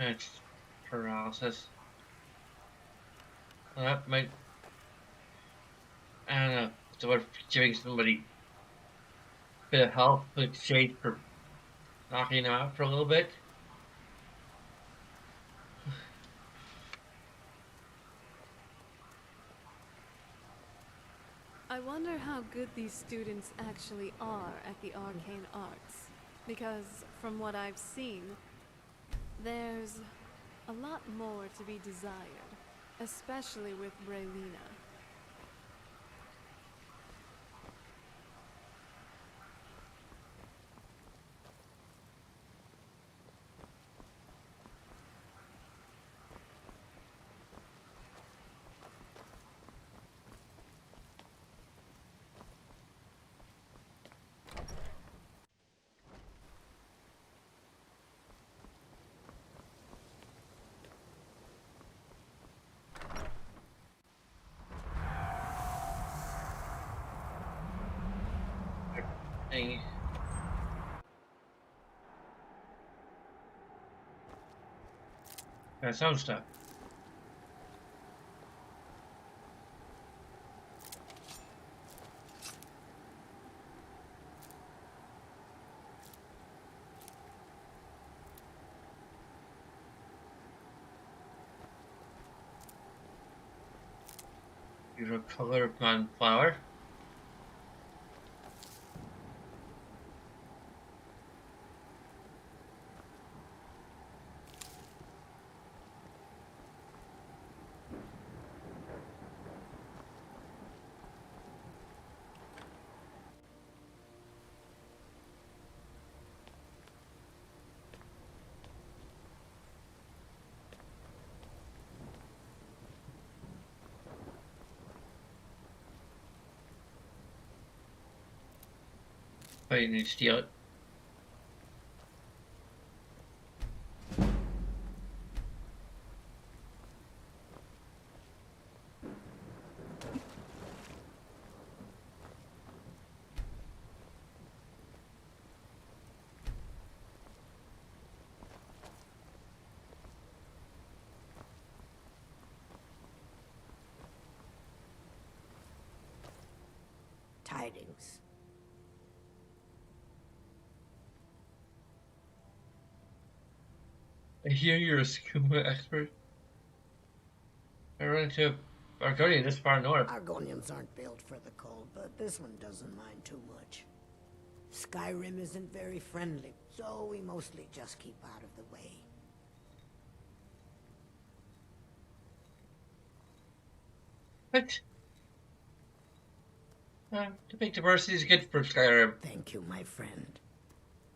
It's paralysis. Well, that might. I don't know. It's about giving somebody a bit of health in exchange for knocking them out for a little bit. I wonder how good these students actually are at the arcane arts. Because from what I've seen, there's a lot more to be desired, especially with Braylina. Thing. That sound stuff. Usual color of plant flower. But you need to steal it. Tidings. I hear you're a scuba expert. I run into Argonian this far north. Argonians aren't built for the cold, but this one doesn't mind too much. Skyrim isn't very friendly, so we mostly just keep out of the way. What? The big diversity is good for Skyrim. Thank you, my friend.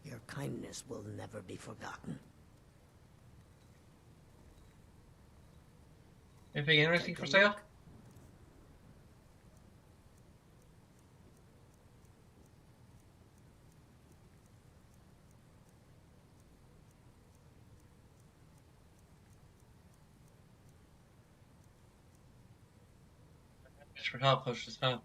Your kindness will never be forgotten. Anything interesting for sale? Thanks for help, push this time.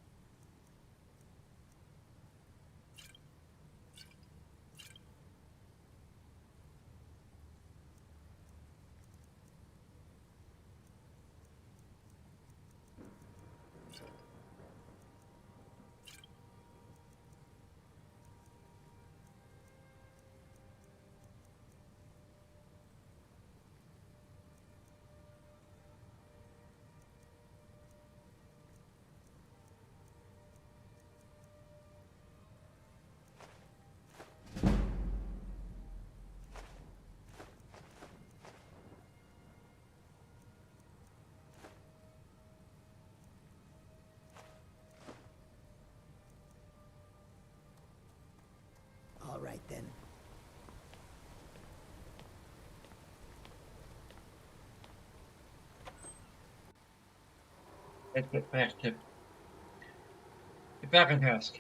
All right, then. Let's get back on task.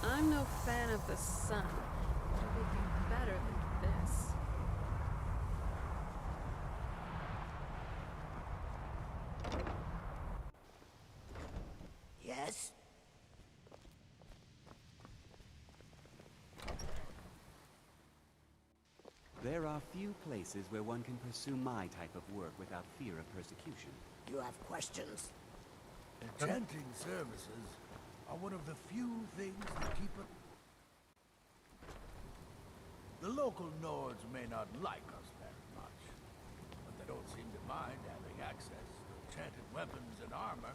I'm no fan of the sun. It would be better than this. There are few places where one can pursue my type of work without fear of persecution. You have questions? Enchanting services are one of the few things that keep it. The local Nords may not like us very much, but they don't seem to mind having access to enchanted weapons and armor.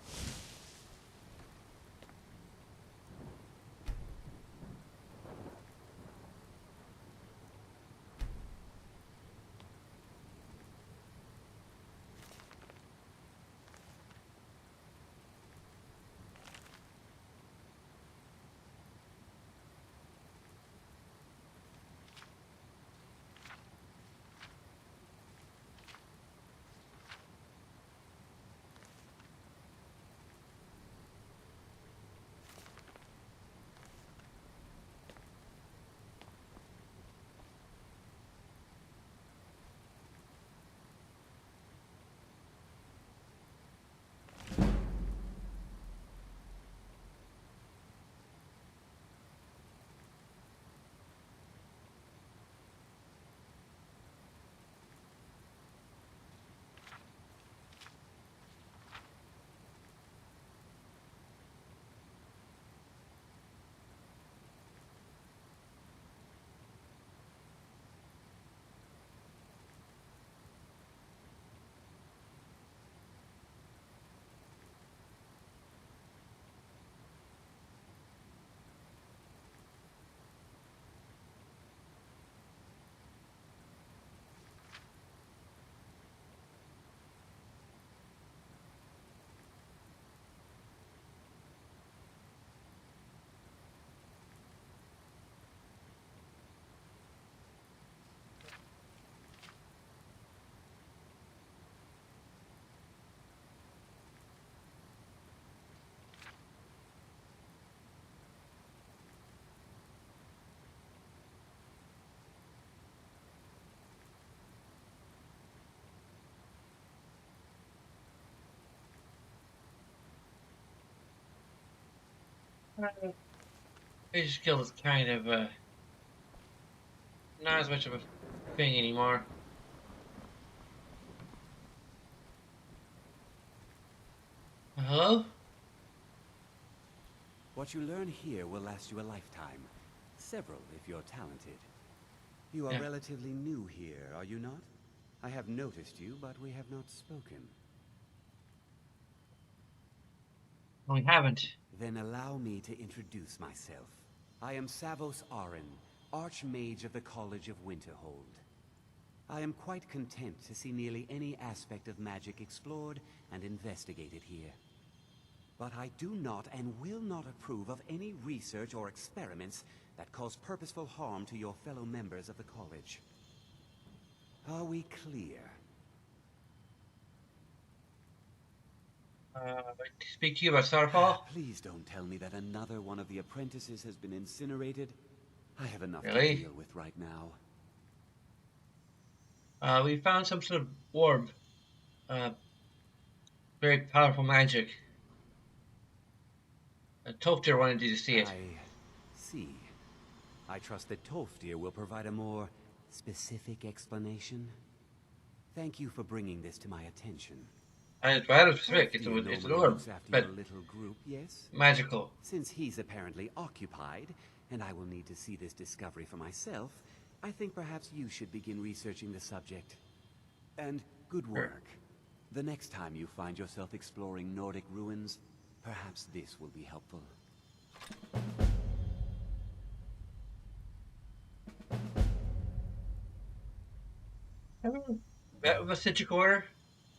His skill is kind of not as much of a thing anymore. Hello? What you learn here will last you a lifetime. Several, if you're talented. You are Yeah. relatively new here, are you not? I have noticed you, but we have not spoken. We haven't. Then allow me to introduce myself. I am Savos Arin, Archmage of the College of Winterhold. I am quite content to see nearly any aspect of magic explored and investigated here. But I do not and will not approve of any research or experiments that cause purposeful harm to your fellow members of the college. Are we clear? Speak to you about Starfall? Please don't tell me that another one of the apprentices has been incinerated. I have enough Really? to deal with right now. We found some sort of orb. Very powerful magic. Toftir wanted you to see it. I see. I trust that Toftir will provide a more specific explanation. Thank you for bringing this to my attention. It's rather specific. It's Toftir an normally orb, looks after but your little group, yes? magical. Since he's apparently occupied, and I will need to see this discovery for myself, I think perhaps you should begin researching the subject. And good work. The next time you find yourself exploring Nordic ruins, perhaps this will be helpful. That was such a order?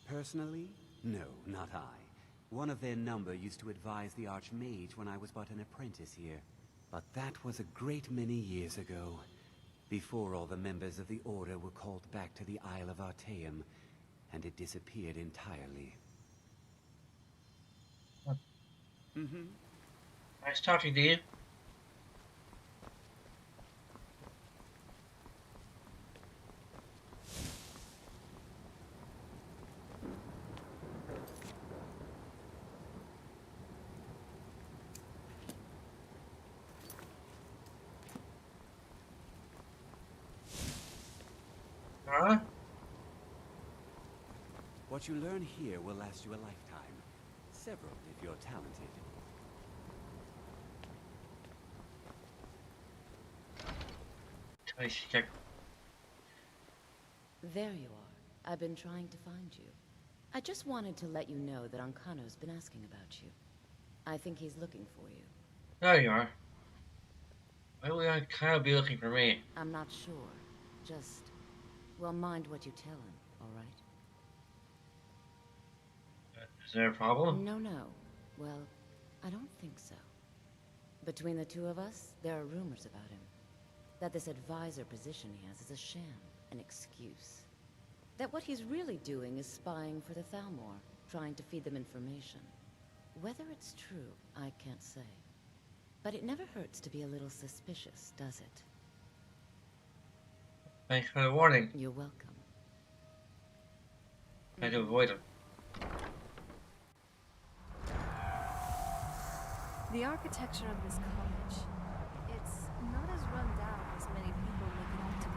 Personally? No, not I. One of their number used to advise the Archmage when I was but an apprentice here. But that was a great many years ago, before all the members of the Order were called back to the Isle of Artaeum, and it disappeared entirely. Nice talking to you. What you learn here will last you a lifetime. Several, if you're talented. Check. There you are. I've been trying to find you. I just wanted to let you know that Ancano's been asking about you. I think he's looking for you. There you are. Why would I kind of be looking for me? I'm not sure. Just, well, mind what you tell him, all right? Is there a problem? No. Well, I don't think so. Between the two of us, there are rumors about him. That this advisor position he has is a sham, an excuse. That what he's really doing is spying for the Thalmor, trying to feed them information. Whether it's true, I can't say. But it never hurts to be a little suspicious, does it? Thanks for the warning. You're welcome. Try to avoid him. The architecture of this college, it's not as run down as many people make it out to be.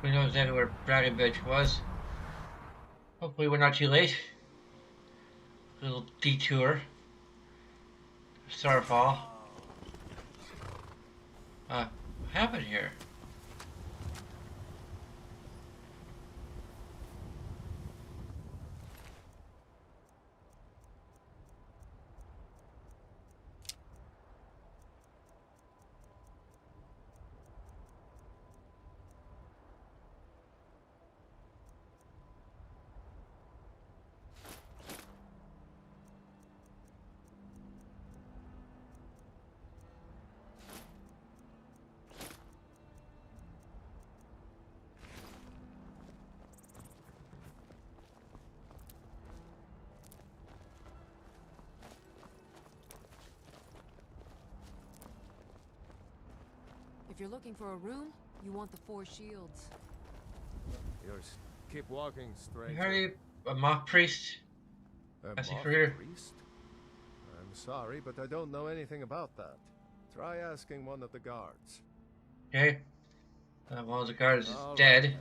We know exactly where Dragon Beach was. Hopefully we're not too late. A little detour. Starfall. What happened here? If you're looking for a room, you want the Four Shields. Yours. Keep walking, You stranger. heard a mock priest? A That's your mock career. priest? I'm sorry, but I don't know anything about that. Try asking one of the guards. Okay. One of the guards is All right, dead. then.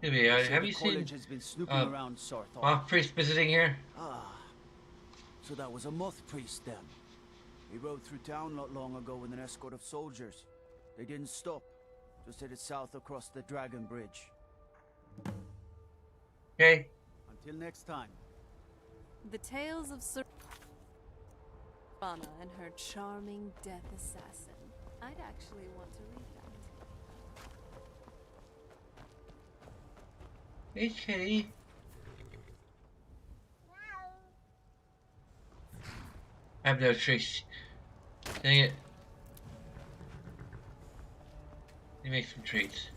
Maybe, So have the you seen college has been snooping around Sarthor. mock priest visiting here? Ah, so that was a moth priest then. He rode through town not long ago with an escort of soldiers. They didn't stop, just headed south across the Dragon Bridge. Okay. Until next time. The tales of Sir Anna and her charming death assassin. I'd actually want to read that. Hey, kitty. I have no treats. Dang it. Let me make some treats.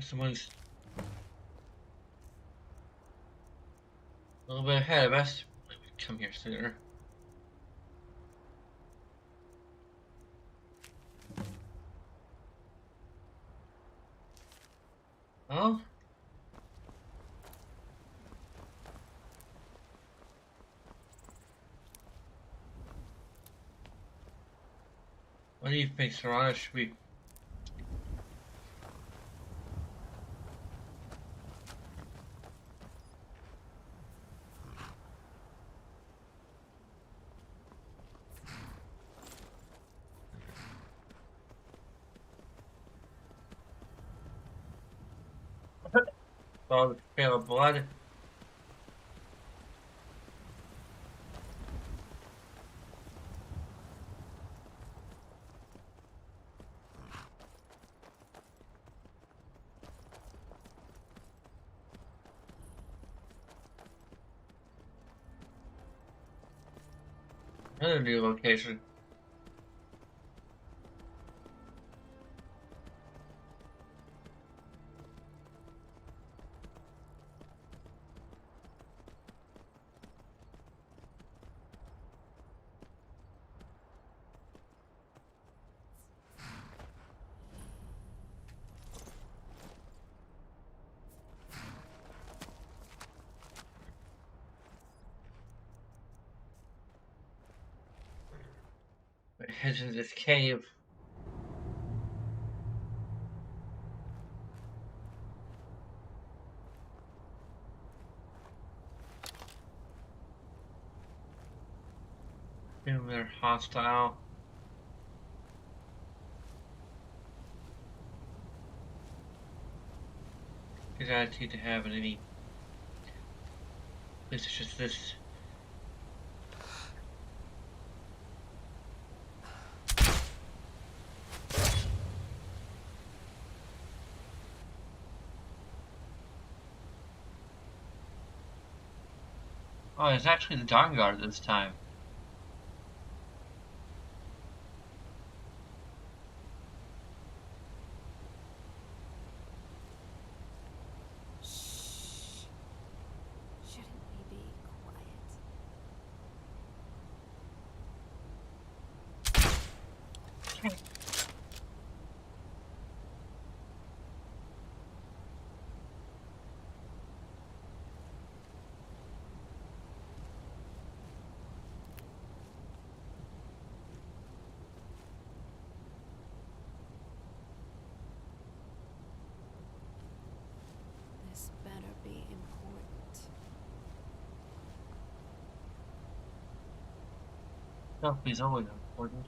Someone's a little bit ahead of us. Come here sooner. Oh? What do you think, Serrano? Should we... Follow the trail of blood? Another new location. Head into this cave. They're hostile. Good attitude to have in any place such as this. Oh, it's actually the Dawn Guard this time. Shouldn't we be quiet? This better be important. Selfie's always important.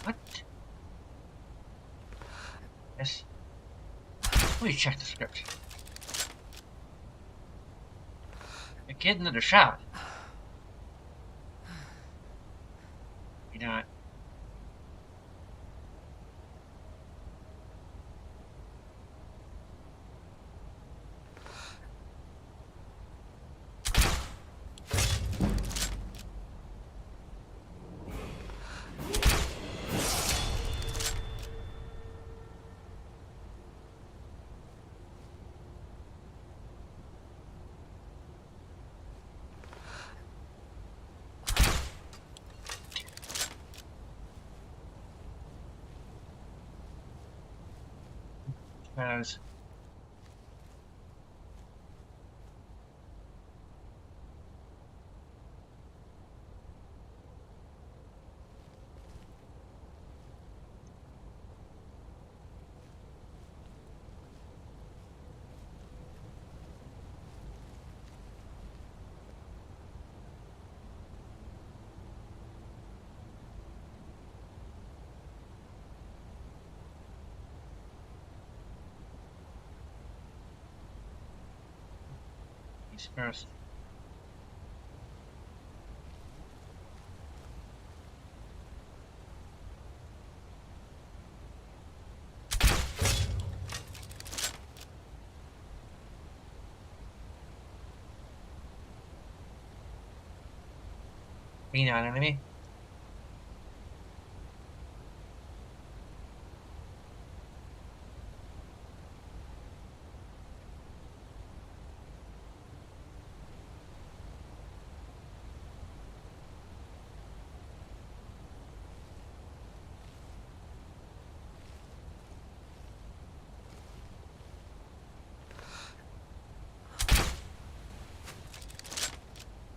What? Yes. Let me check the script. Get another shot. You're not. As Disperse. Being an enemy.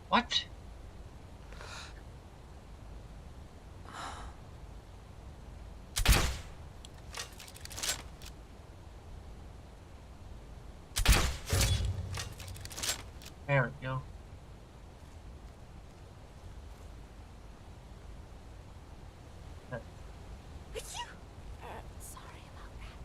What? There we go. Sorry about that.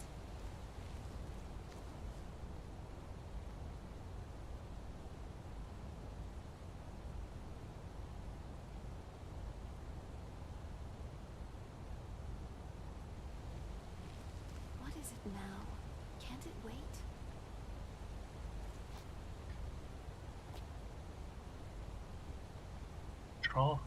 What is it now? Can't it wait? Troll.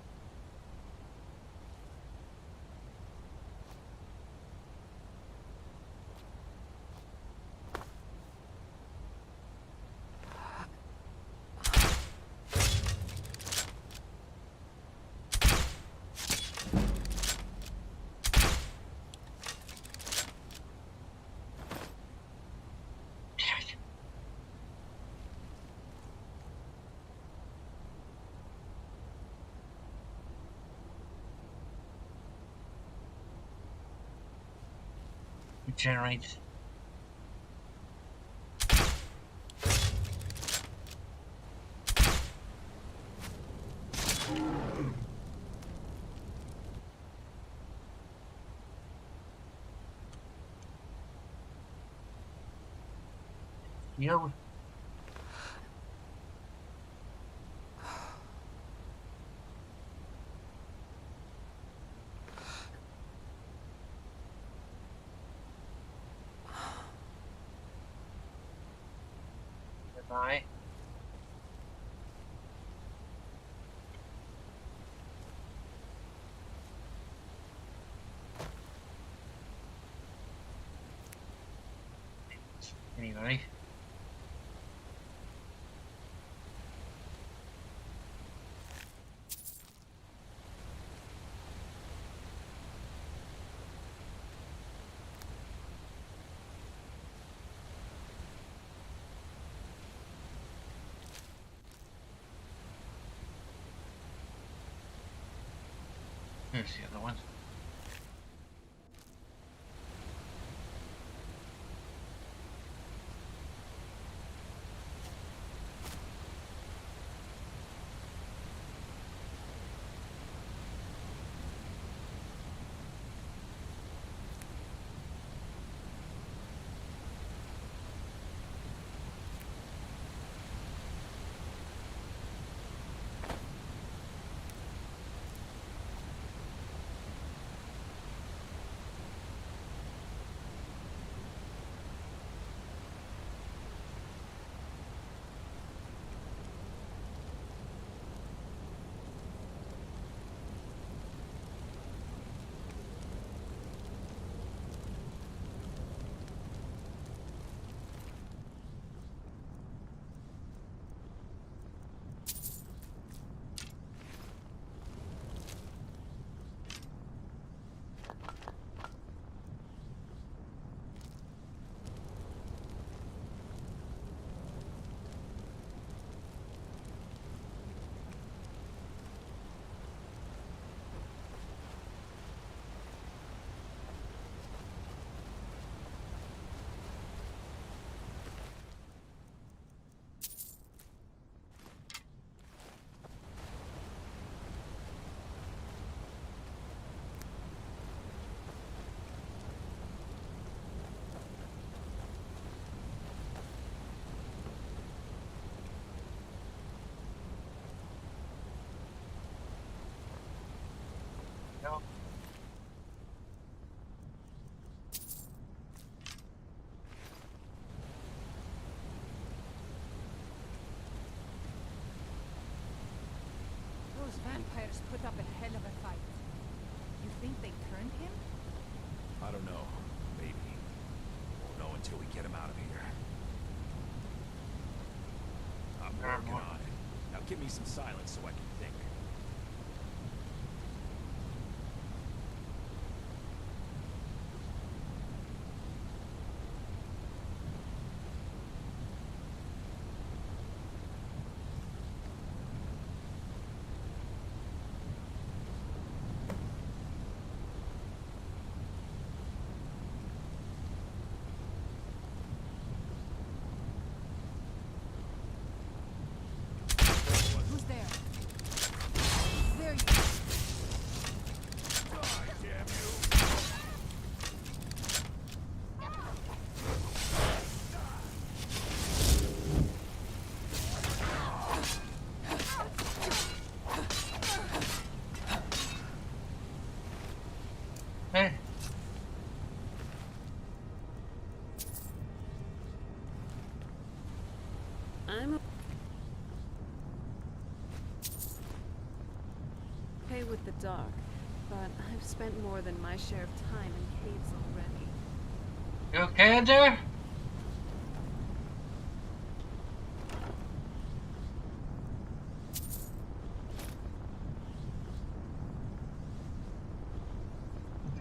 Regenerate. Heal. Goodbye. Anyway. Here's the other one. vampires put up a hell of a fight. You think they turned him? I don't know. Maybe. Won't know until we get him out of here. I'm working on it. Now give me some silence so I can think. Who's there? There you Die, damn you! Hey. I'm okay with the dark, but I've spent more than my share of time in caves already. You okay in there?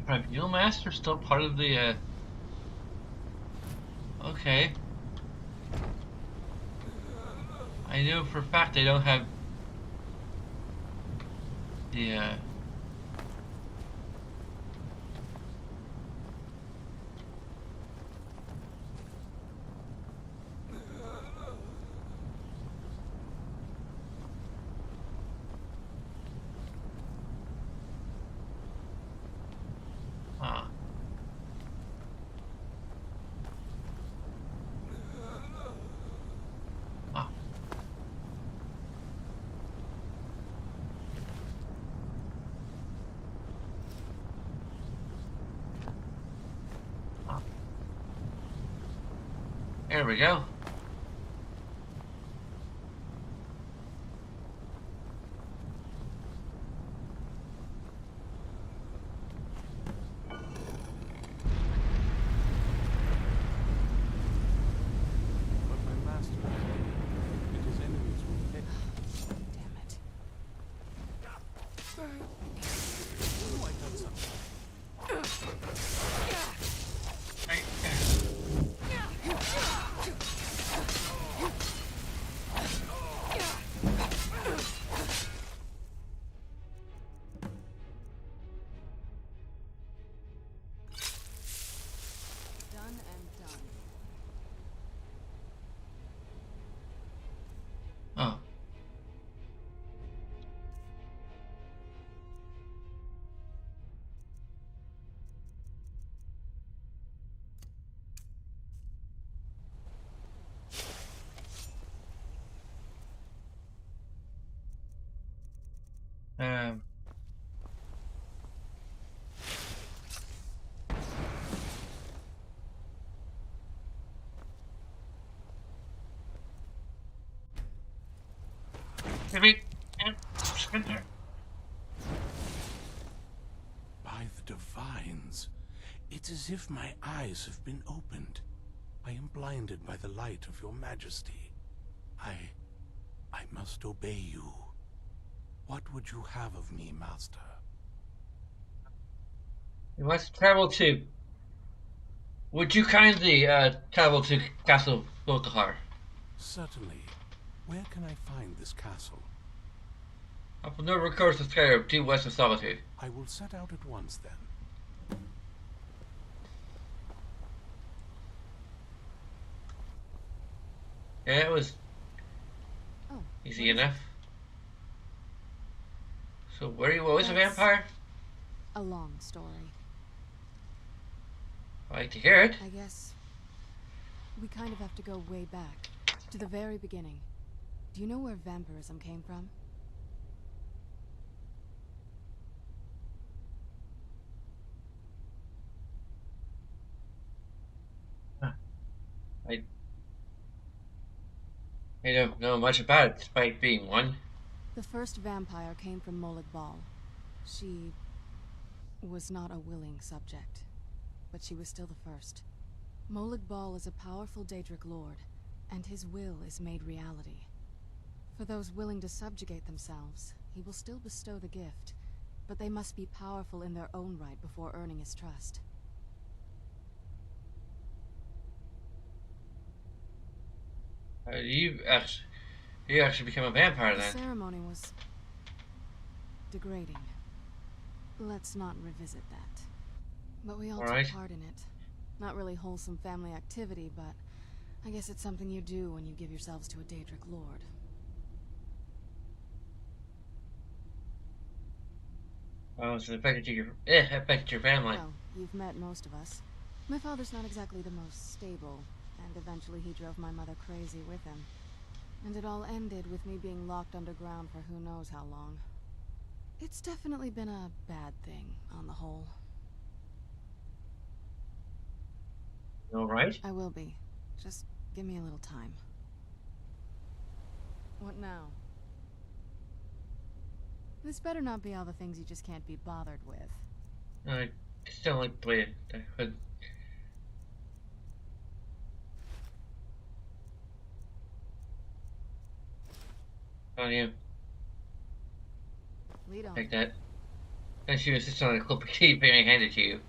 Tribunal Master still part of the okay. I know for a fact they don't have the there we go. But my master is dead, and his enemies will hit him. Damn it. Oh, I done something. Done and done. Oh. Um. Maybe. Sprinter. By the divines, it's as if my eyes have been opened. I am blinded by the light of your majesty. I must obey you. What would you have of me, master? You must travel to. Would you kindly travel to Castle Volkahar? Certainly. Where can I find this castle? Up the northern coast of Skyrim, due west of Solitude. I will set out at once then. Yeah, it was Oh, easy enough. So, were you always a vampire? a long story. I like to hear it. I guess we kind of have to go way back to the very beginning. Do you know where vampirism came from? I don't know much about it, despite being one. The first vampire came from Molag Bal. She was not a willing subject, but she was still the first. Molag Bal is a powerful Daedric lord, and his will is made reality. For those willing to subjugate themselves, he will still bestow the gift, but they must be powerful in their own right before earning his trust. You actually become a vampire The then. ceremony was degrading. Let's not revisit that. But we all Alright. took part in it. Not really wholesome family activity, but I guess it's something you do when you give yourselves to a Daedric lord. Oh, so it affected your family. Well, you've met most of us. My father's not exactly the most stable, and eventually he drove my mother crazy with him. And it all ended with me being locked underground for who knows how long. It's definitely been a bad thing, on the whole. You alright? I will be. Just give me a little time. What now? This better not be all the things you just can't be bothered with. I just don't like the way it. On you. Lead on. Take that. And she was just on a clip of tape and I handed to you.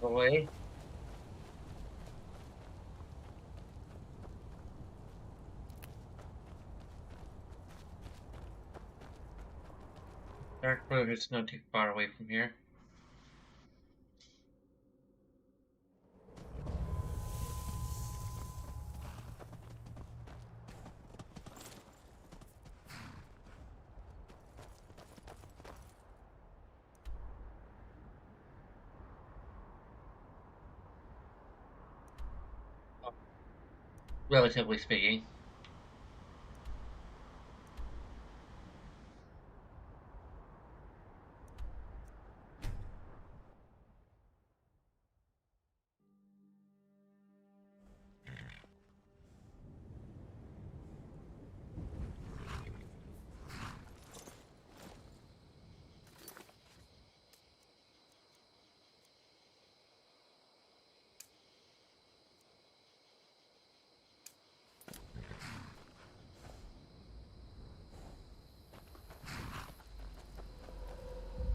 Away. Dark Road is not too far away from here. Relatively speaking.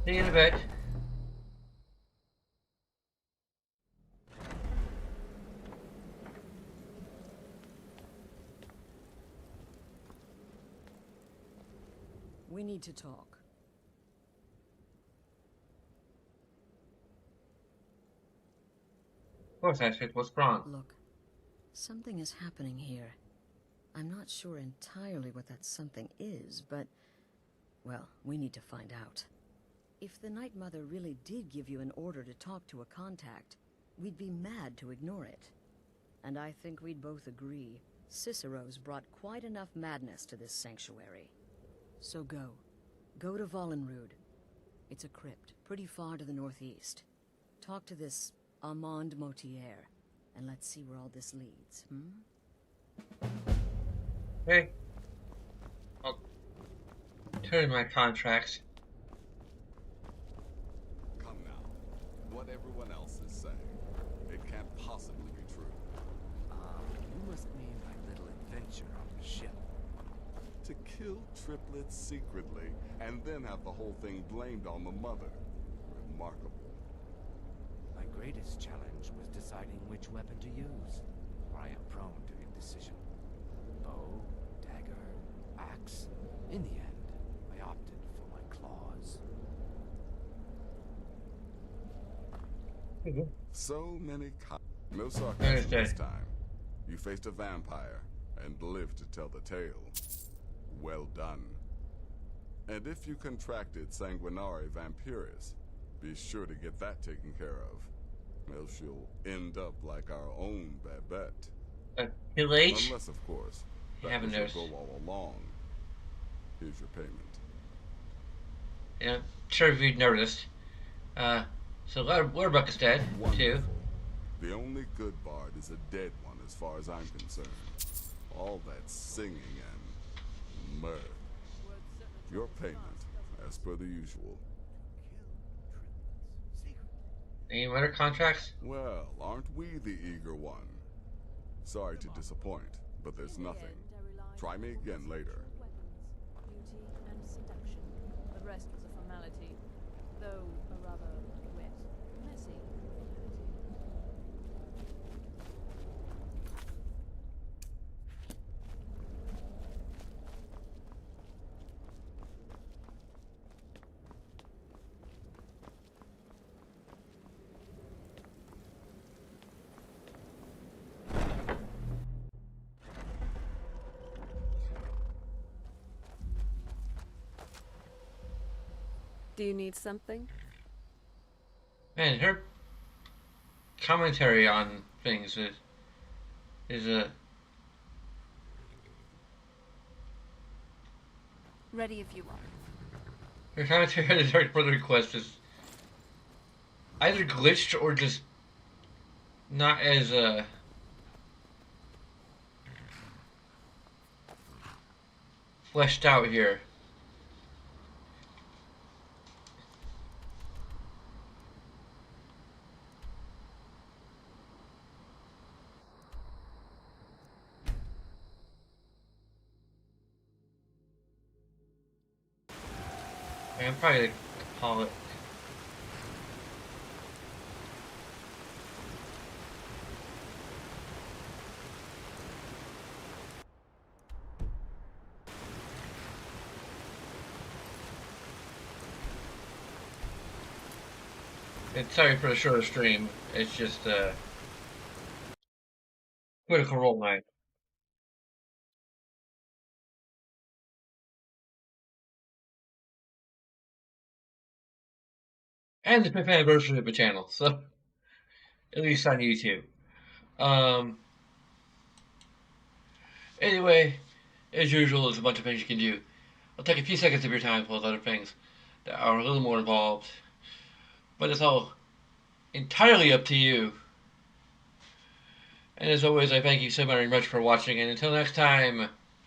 See you in a bit. We need to talk. Of course, Astrid, what's wrong? Look, something is happening here. I'm not sure entirely what that something is, but... well, we need to find out. If the Night Mother really did give you an order to talk to a contact, we'd be mad to ignore it. And I think we'd both agree, Cicero's brought quite enough madness to this sanctuary. So go. Go to Vollenrud. It's a crypt, pretty far to the northeast. Talk to this Armand Motier, and let's see where all this leads, Hey. I'll turn in my contracts. Come now. What everyone else is saying. It can't possibly be true. You must mean my little adventure on the ship. To kill triplets secretly, and then have the whole thing blamed on the mother. Remarkable. My greatest challenge was deciding which weapon to use. where I am prone to indecision. Bow, dagger, axe. In the end, I opted for my claws. So many no sarcasm this time. You faced a vampire and lived to tell the tale. Well done. And if you contracted sanguinare vampiris, be sure to get that taken care of. Else you'll end up like our own Babette. Too late? Unless, of course, that was your goal all along. Here's your payment. Yeah, sure if you'd noticed. So Lordbuck is dead, too. The only good bard is a dead one as far as I'm concerned. All that singing and mirth. Your payment, as per the usual. Any murder contracts? Well, aren't we the eager one? Sorry to disappoint, but there's nothing. Try me again later. Beauty and seduction. The rest was a formality, though a rather wet, messy formality. Do you need something? Man, her commentary on things is a Ready if you are. her commentary on the Dark Brother request is either glitched or just not as fleshed out here. I'm probably gonna call it. And sorry for the shorter stream. It's just Critical Role night. And the 5th anniversary of the channel, so at least on YouTube. Anyway, as usual, there's a bunch of things you can do. I'll take a few seconds of your time for those other things that are a little more involved, but it's all entirely up to you. And as always, I thank you so very much for watching, and until next time,